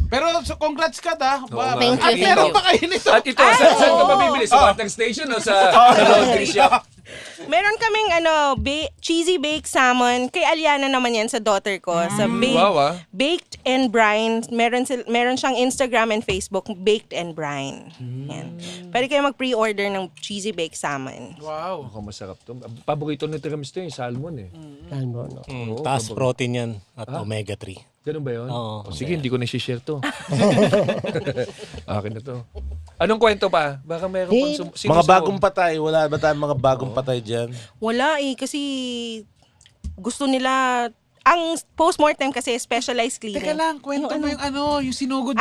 Pero so, congrats ka ta. Thank you, At thank meron you. pa kayo nito. At ito, saan ka mabibili? Sa water station o sa laundry shop? Meron kaming cheesy baked salmon. Kay Aliana naman yan sa daughter ko. Sa Baked and Brine. Meron siyang Instagram and Facebook, Baked and Brine. Yan. Pwede kayo mag-pre-order ng cheesy baked salmon. Wow. Mukhang masarap to. Paborito ni Tiramisu to yung salmon eh. Salmon, no? Taas protein yan at omega-3. Ganun ba yun? Oo. Sige, hindi ko na-share to. Akin na to. Anong kwento pa? Baka mayroon pang Mga bagong patay. Wala ba tayong mga bagong patay dyan? Wala kasi gusto nila, ang postmortem kasi specialized cleaning. Teka lang, kwento mo yung sinugod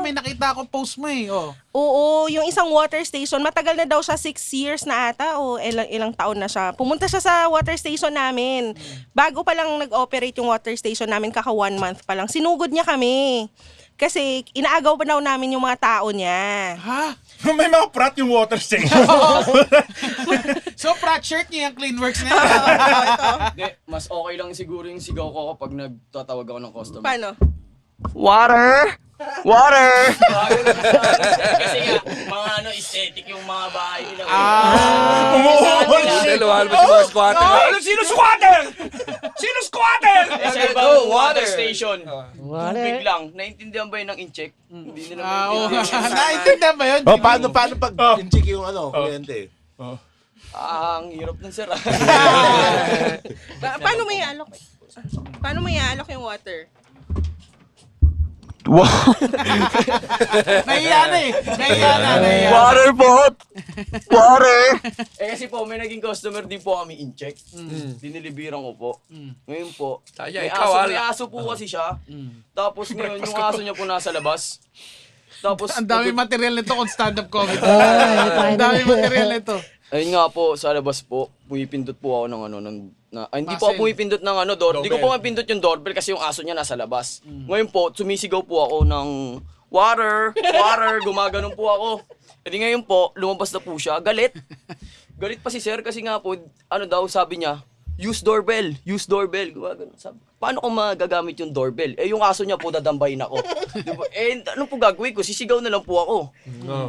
may nakita ako post mo eh. Oh. Oo, yung isang water station, matagal na daw siya, 6 years na ata o ilang taon na siya. Pumunta siya sa water station namin. Bago pa lang nag-operate yung water station namin, kaka 1 month pa lang. Sinugod niya kami. Kasi inaagaw pa daw namin yung mga tao niya. Ha? May mga prat yung water station. So, frat shirt niya yung Cleanworks na yan. Hindi, mas okay lang siguro yung sigaw ko kapag nagtatawag ako ng customer. Paano? Water! Water! Kasi nga, mga aesthetic yung mga bahay nila. Lumahan mo si mga squatter. Sino squatter? Sino squatter? Kasi water station. Tubig lang. Naintindihan ba yun ng in-check? Hindi nila maintindihan. Naintindihan ba yun? Paano pag in-check yung kuryente? Ang hirap ng sir. Paano may alok? Paano may alok yung water? Nahiya na. Water po! Water! Kasi po, may naging customer din po kami in-check. Dinilibiran ko po. Ngayon po, may aso po kasi siya. Tapos ngayon, yung aso niya po nasa labas. Tapos, ang dami material nito kung stand-up comedy. Ang dami material nito. Ayun nga po, sa labas po, pumipindot po ako ng hindi po ako pumipindot ng doorbell. Hindi ko po mapindot yung doorbell kasi yung aso niya nasa labas. Ngayon po, sumisigaw po ako ng water, gumaganon po ako. E di ngayon po, lumabas na po siya, galit. Galit pa si sir kasi nga po, sabi niya, use doorbell. Gumaganon. Sabi, paano ko magagamit yung doorbell? Yung aso niya po, dadambayin ako. Diba? Ano po gagawin ko? Sisigaw na lang po ako.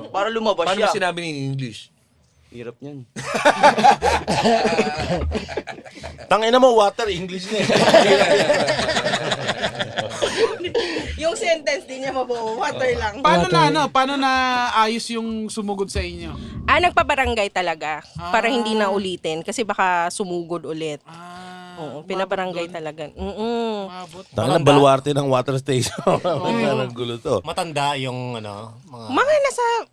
Para lumabas Paano siya. mo sinabi in English? Hirap niyan. Tangina mo, water, English na Yung sentence din niya mabuo, water lang. Paano na ayos yung sumugod sa inyo? Nagpabarangay talaga para hindi na ulitin kasi baka sumugod ulit. Oo, pinabarangay talaga. Tangina, baluarte ng water station. Ang gulo to. Matanda yung Mga nasa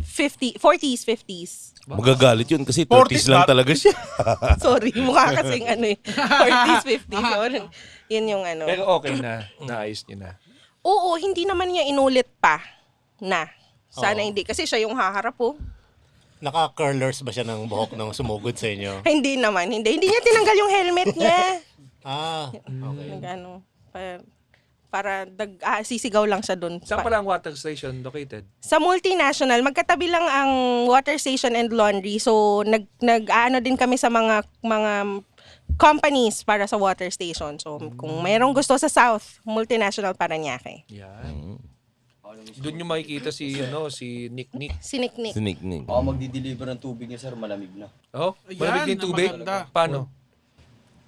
40s, 50s. Magagalit yun kasi 30s lang talaga siya. Sorry, mukha kasing 40s, 50s. Yun yung Pero okay na. Naayos niyo na. Oo, hindi naman niya inulit pa na. Sana hindi. Kasi siya yung haharap po. Naka-curlers ba siya ng buhok nung sumugod sa inyo? Hindi naman. Hindi niya tinanggal yung helmet niya. Okay. Para sisigaw lang siya doon. Saan pala ang water station located? Sa multinational, magkatabi lang ang water station and laundry. So, nag-ano din kami sa mga companies para sa water station. So, kung mayroong gusto sa South, multinational Parañaque. Yan. Doon yung makikita si Nick. Si Nick. Baka magdi-deliver ng tubig niya, sir, malamig na. Oh, malamig din tubig? Maganda. Paano?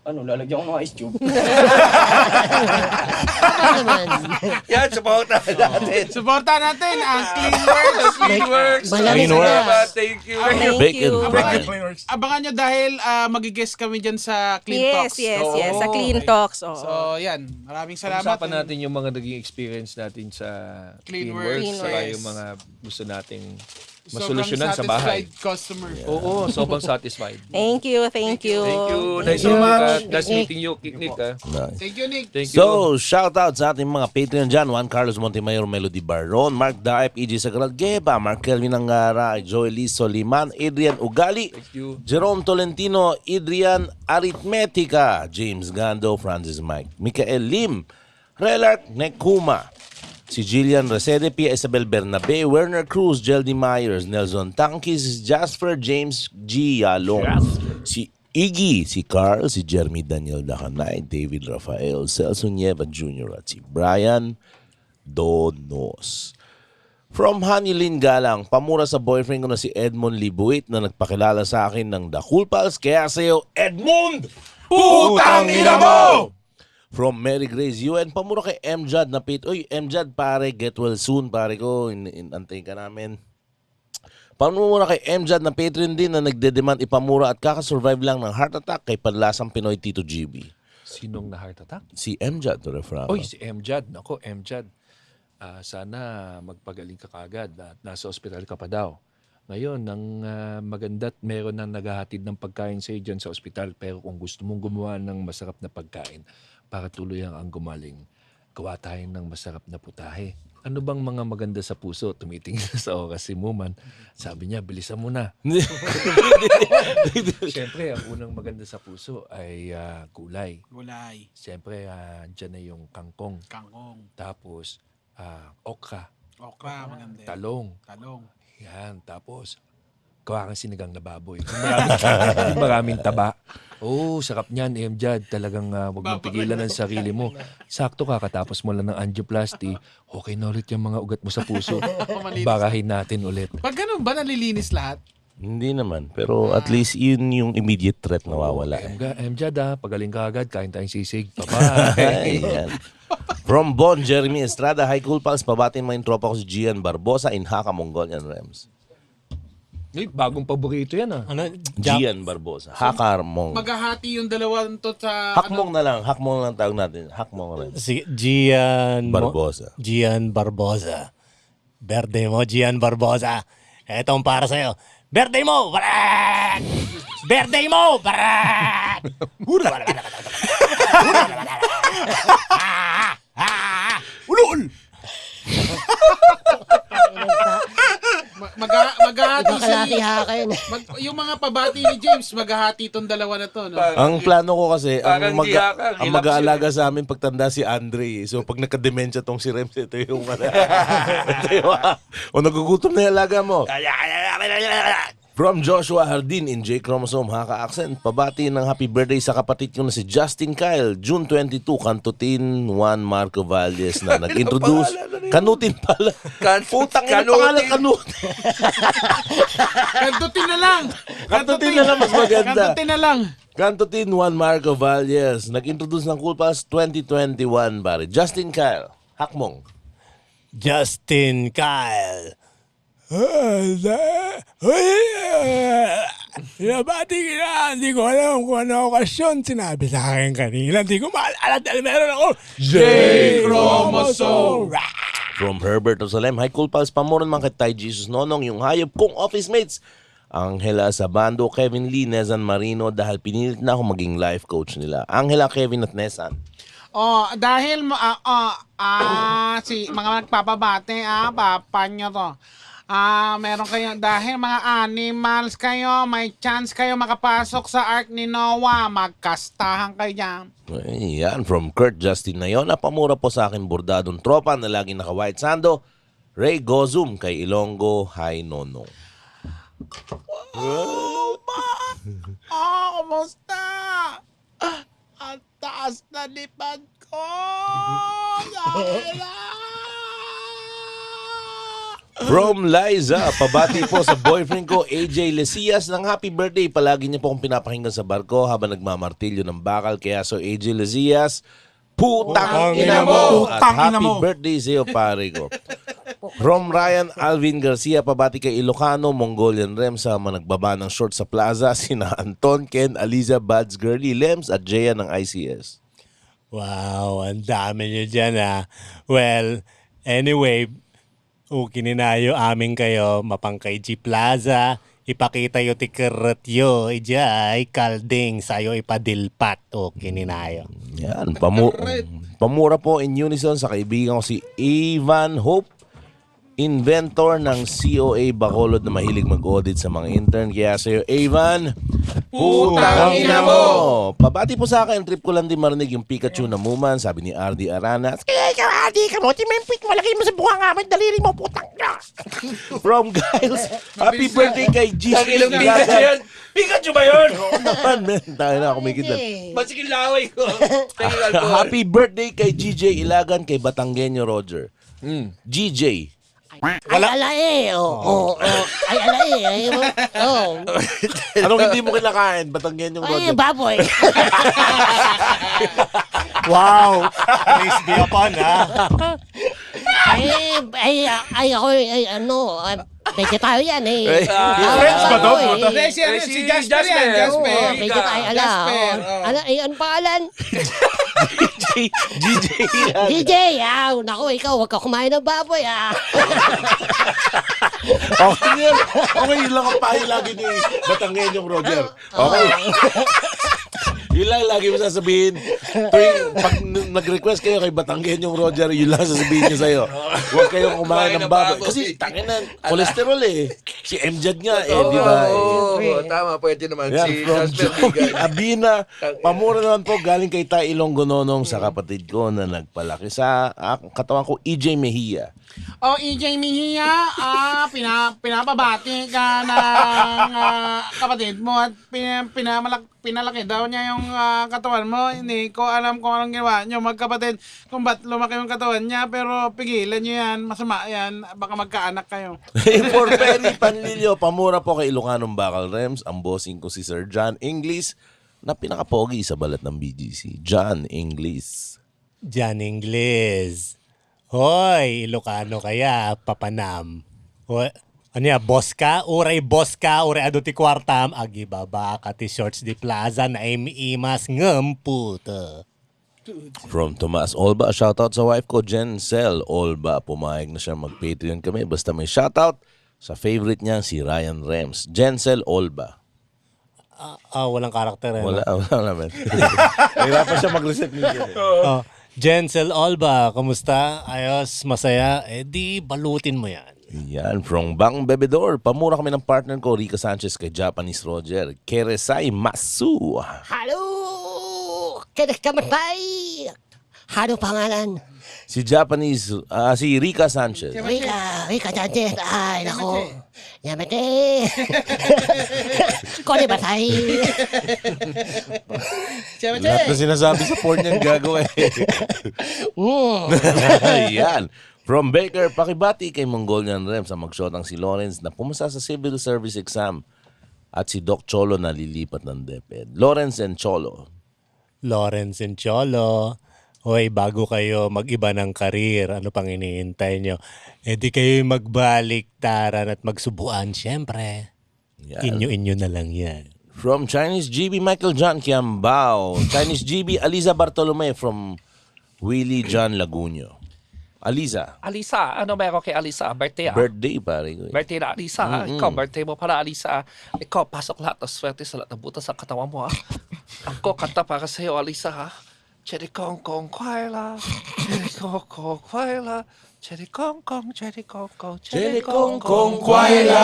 Lalagyan ko ng ice cube. Yan, Supportan natin ang Cleanworks. Malamig na. Thank you. Thank you. Abangan nyo dahil magigest kami dyan sa Clean Talks. Yes. Sa Clean Talks. So, yan. Maraming salamat. Usapan natin yung mga naging experience natin sa Cleanworks. Saka yung mga gusto nating masolusyonan sa bahay. Sobrang satisfied customer. Oo, sobrang satisfied. Thank you. Thank you. Nice meeting you, Nick. Thank you, Nick. Thank you. So, shout out sa ating mga Patreon dyan. Juan Carlos Montemayor, Melody Baron, Mark Daip, EJ Sagral Geba, Mark Kelvin Angara, Joey Lee Soliman, Adrian Ugali, Thank you. Jerome Tolentino, Adrian Arithmetica, James Gando, Francis Mike, Michael Lim, Relark Nekuma, si Jillian Resede, Pia Isabel Bernabe, Werner Cruz, Jeldy Myers, Nelson Tankis, Jasper James G. Yalong, si Iggy, si Carl, si Jeremy Daniel Dacanay, David Rafael, Celso Nieva Jr. at si Brian Donos. From Hanilin Galang, pamura sa boyfriend ko na si Edmond Libuit na nagpakilala sa akin ng The Cool Pals. Kaya sa'yo, Edmond! Putang ina mo! From Mary Grace UN, pamura kay MJad na pit. Uy, MJad pare, get well soon pare ko. Antayin ka namin. Pamura kay MJad na Patreon din na nagdedemand ipamura at kakasurvive lang ng heart attack kay Panlasang Pinoy Tito GB. Sinong na heart attack? Si MJad to refer. Oy, si MJad. Nako, MJad. Sana magpagaling ka kagad at nasa ospital ka pa daw. Ngayon, ang maganda't meron nang naghahatid ng pagkain sa dyan sa ospital. Pero kung gusto mong gumawa ng masarap na pagkain para tuluyang ang gumaling, gawa tayo ng masarap na putahe. Ano bang mga maganda sa puso? Tumitingin sa oras si Muman. Sabi niya, bilisan mo na. Siyempre, ang unang maganda sa puso ay gulay. Gulay. Siyempre, dyan na yung kangkong. Kangkong. Tapos, okra. Okra, maganda. Talong. Talong. Yan. Tapos, gawa kang sinigang na baboy. Maraming taba. Oh, sarap niyan, MJad. Talagang wag mong pigilan ang sarili mo. Sakto kakatapos mo lang ng angioplasty, okay na ulit yung mga ugat mo sa puso. Barahin natin ulit. Pag ganun ba, nalilinis lahat? Hindi naman, pero at least yun yung immediate threat na wawala. MJad, pagaling ka agad, kain tayong sisig. Bye-bye. Ayan. From Bon Jeremy Estrada, Hi Cool Pals, pabatin mo yung tropa ko si Gian Barbosa in Haka, Mongolian Rems. Bagong paborito yan Ano? Gian Barbosa. Hakarmong. Maghahati yung dalawa to sa... Hakmong na lang. Hakmong lang tawag natin. Hakmong rin. Si Gian Barbosa. Gian Barbosa. Birthday mo, Gian Barbosa. Etong para sa'yo. Birthday mo! Barat! Birthday mo! Barat! Ulul! Maghahati Iba kalati haka yun. yung mga pabati ni James, maghahati itong dalawa na to. No? Ang plano ko kasi, Parang di haka, ang relapse mag-aalaga sa amin pagtanda si Andre. So pag nagka-dementia tong si Rems, ito yung ito yung, o nagugutom na yung alaga mo. From Joshua Hardin in J Chromosome Haka Accent, pabati ng happy birthday sa kapatid ko na si Justin Kyle, June 22, Kantutin Juan Marco Valdez na nag-introduce. Kanutin pala. Putang ina pangalan Kanutin. Kantutin na lang! Kantutin na lang mas maganda. Kantutin na lang! Kantutin Juan Marco Valdez, nag-introduce ng Cool Pals 2021, pare. Justin Kyle, Hakmong. Justin Kyle. Nabati kita. Hindi ko alam kung ano okasyon. Sinabi sa akin kanina. Hindi ko maalala dahil meron ako J Chromosome. From Herbert Osalem, Hi Cool Pals, pamuran man kay Tay Jesus Nonong, yung hayop kong office mates. Angela Sabando, Kevin Lee, Nezan Marino, dahil pinilit na ako maging life coach nila. Angela, Kevin at Nezan. Dahil si mga nagpapabate, papa nyo to. Meron kayo, dahil mga animals kayo, may chance kayo makapasok sa Ark ni Noah. Magkastahan kayo dyan. Ayan, from Kurt Justin na yun. Napamura po sa akin bordadong tropa na laging naka-white sando. Ray Gozum kay Ilonggo, Hi Nonong. Kumusta? Ang taas na lipad ko. From Liza, pabati po sa boyfriend ko, AJ Lesias, ng happy birthday. Palagi niya po akong pinapakinggan sa barko habang nagmamartilyo ng bakal. Kaya so AJ Lesias, putang ina mo! At happy birthday sa iyo, pare ko. From Ryan Alvin Garcia, pabati kay Ilocano, Mongolian Rems, sa nagbaba ng short sa plaza, sina Anton, Ken, Aliza, Bads, Girly, Lems, at Jaya ng ICS. Wow, ang dami nyo dyan Well, anyway, kininayo amin kayo, mapangkay G Plaza, ipakita yo tikerot yo, ijay, kalding, sayo ipadilpat, kininayo. Yan, pamura po in unison sa kaibigan ko si Ivan Hope, inventor ng COA Bacolod na mahilig mag-audit sa mga intern. Kaya sa'yo, Ivan, putang ina mo! Pabati po sa akin, trip ko lang din marinig yung Pikachu na Muman, sabi ni RD Arana. Kaya ikaw, RD, kamuti mo yung pit, malagay mo sa buka nga, may daliri mo, putang ina! From Giles, happy birthday kay GC. Ilang Pikachu yan? Pikachu ba yun? Oo naman, men. Tayo na, kumikit lang. Masikil laway ko. Happy birthday kay GJ Ilagan, kay Batanggenyo Roger. GJ, Ay, alae. Ay, alae. Ay, Anong hindi mo kinakain? Batanggen yung Ay, Roger. baboy. Wow! Praise be upon, ha? Ako, vegetarian eh. Friends ba to? Hindi, si Jasper yan. Jasper. Vegetarian. Jasper. Ano pangalan? GJ yan. DJ, naku, ikaw, huwag ka kumain ng baboy, Okay yun. Okay, yun lang ang pahay lagi ni Batanggen yung Roger. Okay. Yun lang lagi mo sasabihin. Tuwing pag nag-request kayo kay Batanggen yung Roger, yun lang sasabihin niya sa'yo. Huwag kayong kumain ng baboy. Kasi tangin na, cholesterol eh. Si MJ nga eh, di ba? Oo, tama. Pwede naman. Yan, Si from Jasper Joey Bigan. Abina. Pamura naman po galing kay Ta Ilonggo Nonong sa kapatid ko na nagpalaki sa katawan ko, EJ Mejia. EJ Mejia, pinapabati ka ng kapatid mo at pinalaki daw niya yung katawan mo. Hindi ko alam kung anong ginawa niyo magkapatid kung ba't lumaki yung katawan niya, pero pigilan niyo yan, masama yan, baka magkaanak kayo. For Perry Panlilio, pamura po kay Ilocanong Bakal Rems, ang bossing ko si Sir John Inglis na pinakapogi sa balat ng BGC. John Inglis. Jan Ingles. Hoy, Ilocano kaya, papanam. Hoy, ano ya, boss ka? Uray ado ti kwartam, agibaba ka ti shorts di plaza na imas puta. From Tomas Olba, shoutout sa wife ko, Jencel Olba. Pumayag na siya mag-Patreon kami. Basta may shoutout sa favorite niya, si Ryan Rems. Jencel Olba. Walang karakter eh. Wala naman. Mahirapan siya mag-reset nito. Jensel Olba, kamusta? Ayos, masaya? Di balutin mo yan. Yan, from Bang Bebedor. Pamura kami ng partner ko, Rica Sanchez, kay Japanese Roger. Keresai Masu. Hello! Kamatay! Ano pangalan? Si Japanese, si Rica Sanchez. Rika Sanchez. Ay, nako. Yamete. Kone batay. Lahat na sinasabi sa porn yan, gago eh. Yan. From Baker, pakibati kay Mongolian Rems ang magshotang si Lawrence na pumasa sa civil service exam at si Doc Cholo na lilipat ng DepEd. Lawrence and Cholo. Hoy, bago kayo mag-iba ng karir, ano pang iniintay nyo? Di kayo magbaliktaran at magsubuan, syempre. Yan. Inyo-inyo na lang yan. From Chinese GB, Michael John Kiambao. Chinese GB, Aliza Bartolome from Willie John Lagunyo. Alisa. Alisa, ano meron kay Alisa? Birthday Birthday, pare ko. Birthday na Alisa. Ikaw, birthday mo pala, Alisa. Ikaw, pasok lahat ng swerte sa lahat ng butas sa katawan mo, ha? Ako, kanta para sa'yo, Alisa, ha? Cherry Kong Kong Kwaila, Cherry Kong Kong Kwaila, Cherry Kong Kong, Cherry Kong Kong, Cherry Kong Kong Kwaila.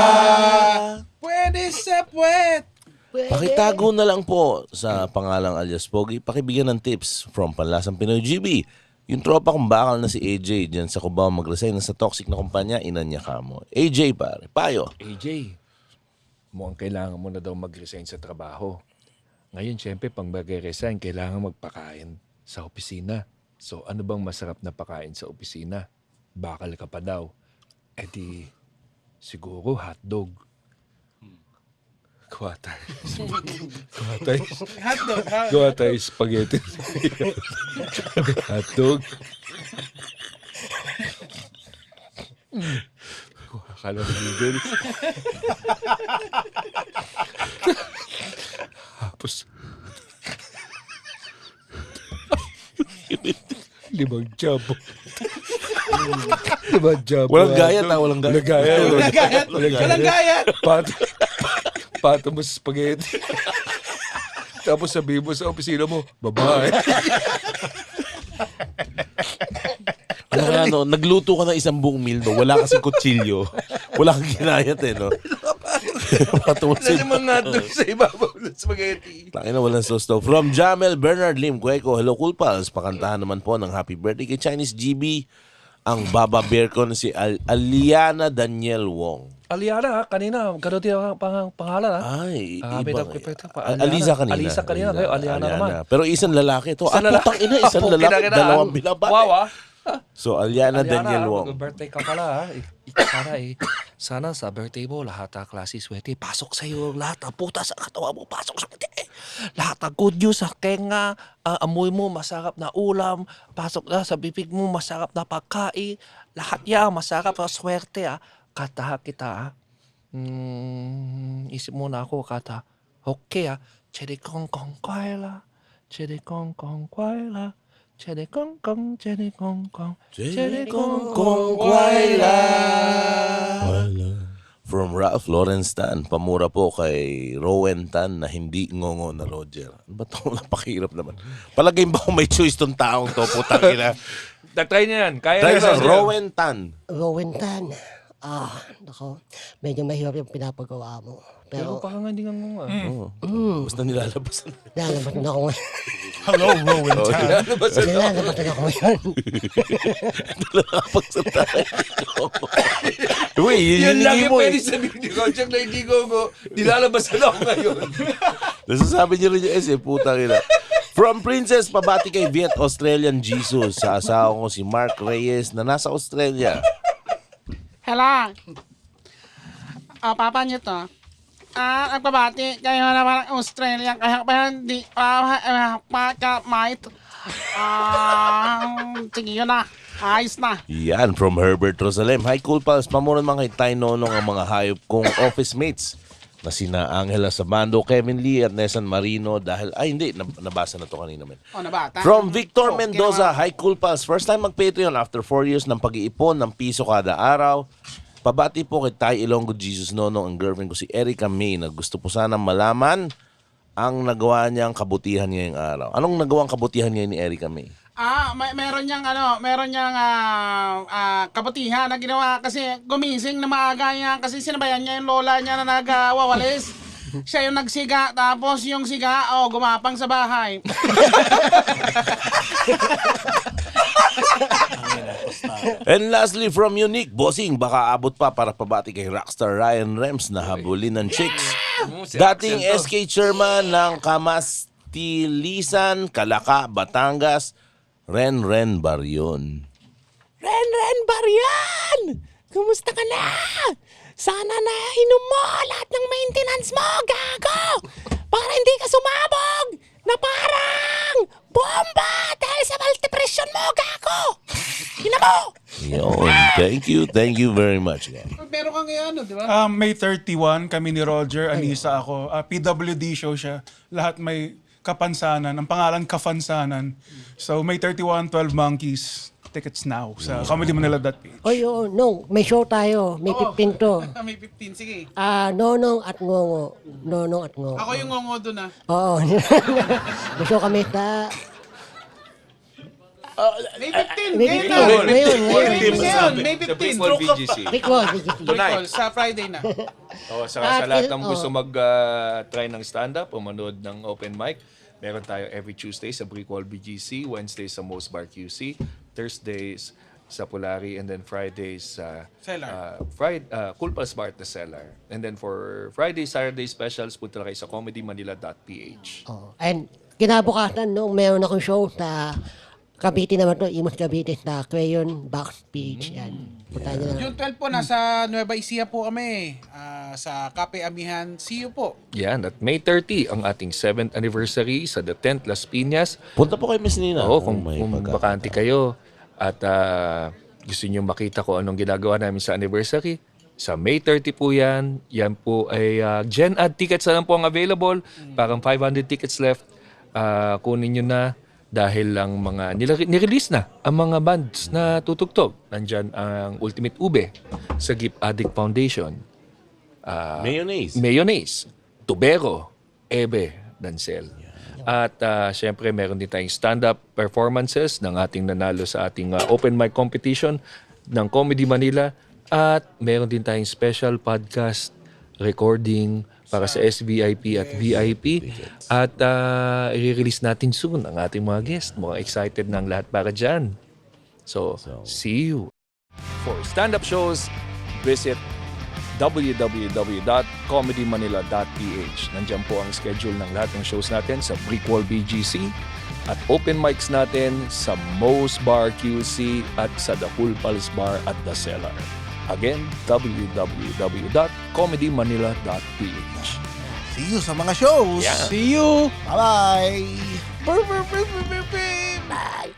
Pwede sa puwet. Pakitago na lang po sa pangalang alias Pogi. Pakibigyan ng tips from Panlasang Pinoy GB. Yung tropa kong bakal na si AJ dyan sa Cubao mag-resign na sa toxic na kumpanya, inan niya ka mo. AJ pare, payo. AJ, mukhang kailangan mo na daw mag-resign sa trabaho. Ngayon, syempre, pang mag-resign, kailangan magpakain sa opisina. So, ano bang masarap na pakain sa opisina? Bakal ka pa daw. Di, siguro hotdog. Kuha tayo. Kuha tayo spaghetti. Hotdog. Kuha ka lang noodles. Tapos, 5 jabo. 5 jabo. Walang gayat ha, walang gayat. Walang gayat. Pato mo sa spaghetti. Tapos sabihin mo sa opisina mo, babae. Ano kaya no, nagluto ka ng isang buong meal no, wala kasing kutsilyo. Wala kang ginayat eh no. Nalimang hotdog sa ibabaw ng spaghetti. Laki na walang sauce to. From Jamel Bernard Lim Cueco, hello Cool Pals. Pakantahan naman po ng happy birthday kay Chinese GB ang Baba Bear ko na si Aliana Daniel Wong. Aliana, kanina, gano'n din ang pangalan, ha? Ay, ibang. Alisa kanina. Alisa kanina, ngayon, Aliana naman. Pero isang lalaki to. Isang putang ina, isang lalaki, dalawang binabati. Wow, So, Aliana Daniel Aliana, Wong. mag-birthday ka pala ha. Sana sa birthday mo, lahat ng klase swerte, pasok sa'yo lahat ng puta sa katawan mo, pasok swerte. Lahat ng good news sa kenga, amoy mo, masarap na ulam, pasok na sa bibig mo, masarap na pagkain, lahat yan, masarap na swerte ha. Kata kita ha. Isip muna ako, kata. Okay ha. Chede kong kong kwaila, chede kong kong kwaila. Chede kong kong, chede kong kong, chede kong kong kwaila. From Ralph Lawrence Tan, pamura po kay Rowan Tan na hindi ngongo na Roger. Ano ba ito? Napakahirap naman. Palagay ba kung may choice tong taong to? Putang ina. Try niya yan. Kaya Try na mo, Rowan Tan. Rowan Tan. Nako. Medyo mahirap yung pinapagawa mo. Pero Pero, baka nga hindi nga nga. Basta nilalabasan. lalabatan ako ngayon. Hello, Rowan Tan. Lalabatan ako ngayon. Nilalabasan tayo. Uy, Yun lang yung mo pwede sabihin ni Roger na hindi ko nilalabasan ako ngayon. Nasasabi niyo rin yung putang ina. From Princess, pabati kay Viet Australian Jesus sa asawa ko si Mark Reyes na nasa Australia. Hello. Papa niyo to. Nagpabati kayo na parang Australia kaya pa hindi might. Sige yun na. Ayos na. Yan, from Herbert Rosalem. Hi, Cool Pals. Pamuran mga kay Tay Nonong ang mga hayop kong office mates na sina Angela Sabando, Kevin Lee at Nesan Marino dahil, hindi, nabasa na to kanina men. Nabata. From Victor Mendoza, hi Cool Pals. First time mag-Patreon after 4 years ng pag-iipon ng piso kada araw. Pabati po kay Tay Ilonggo Jesus Nonong, ang girlfriend ko si Erica May na gusto po sanang malaman ang nagawa niyang kabutihan ngayong araw. Anong nagawang kabutihan ngayon ni Erica May? Meron niyang kabutihan na ginawa kasi gumising na maaga niya kasi sinabayan niya yung lola niya na nagwawalis. Siya yung nagsiga, tapos yung siga, gumapang sa bahay. And lastly, from Unique, bossing, baka abot pa para pabati kay Rockstar Ryan Rems na habulin ng chicks. Dating SK chairman ng Kamastilisan, Calaca, Batangas, Ren Baryon. Ren Baryan! Kumusta ka na? Sana na inom mo lahat ng maintenance mo, gago! Para hindi ka sumabog na parang bomba dahil sa malnutrition mo, gago! Ina mo! Yun, thank you very much. Guys. Pero kang di ba? May 31, kami ni Roger, Anissa ako. PWD show siya. Lahat may kapansanan. Ang pangalan, Kafansanan. So may 31, 12 Monkeys. Tickets now sa comedymanila.ph. No. May show tayo. May 15 to. May 15, sige. Nonong at Ngongo. Nonong at Ngongo. Ako yung ngongo doon Oo. May show kami sa... May 15! Ngayon. May 15! Big Wall. Sa Friday na. Sa lahat ng gusto mag-try ng stand-up o manood ng open mic, meron tayo every Tuesday sa Brickwall BGC, Wednesdays sa Most Bar QC, Thursdays sa Polari, and then Fridays sa Cool Pals Bar at the Cellar. And then for Friday, Saturday specials, punta kayo sa comedymanila.ph. And kinabukasan, meron akong show sa Cavite naman to, Imus Cavite sa Crayon Box PH. Yan. Punta nyo na. June 12 po, nasa Nueva Ecija po kami. Sa Cafe Amihan. See you po. Yan, at May 30, ang ating 7th anniversary sa The Tent Las Piñas. Punta po kayo, Miss Nina. Oo, kung bakante kayo at gusto nyo makita ko anong ginagawa namin sa anniversary, sa May 30 po yan. Yan po ay Gen Ad tickets na lang po ang available. Parang 500 tickets left. Kunin nyo na dahil lang mga nirelease na ang mga bands na tutugtog. Nandyan ang Ultimate Ube sa Gift Addict Foundation. Mayonnaise, Tubero, Ebe, Dancel. At syempre meron din tayong stand-up performances ng ating nanalo sa ating open mic competition ng Comedy Manila. At meron din tayong special podcast recording para sa SVIP at VIP. At i-release natin soon ang ating mga guest. Mukhang excited ng lahat para dyan. So, see you. For stand-up shows, visit www.comedymanila.ph. Nandiyan po ang schedule ng lahat ng shows natin sa Brickwall BGC, at open mics natin sa Moe's Bar QC at sa The Cool Pals Bar at The Cellar. Again, www.comedymanila.ph. See you sa mga shows. See you! Bye-bye! Bye!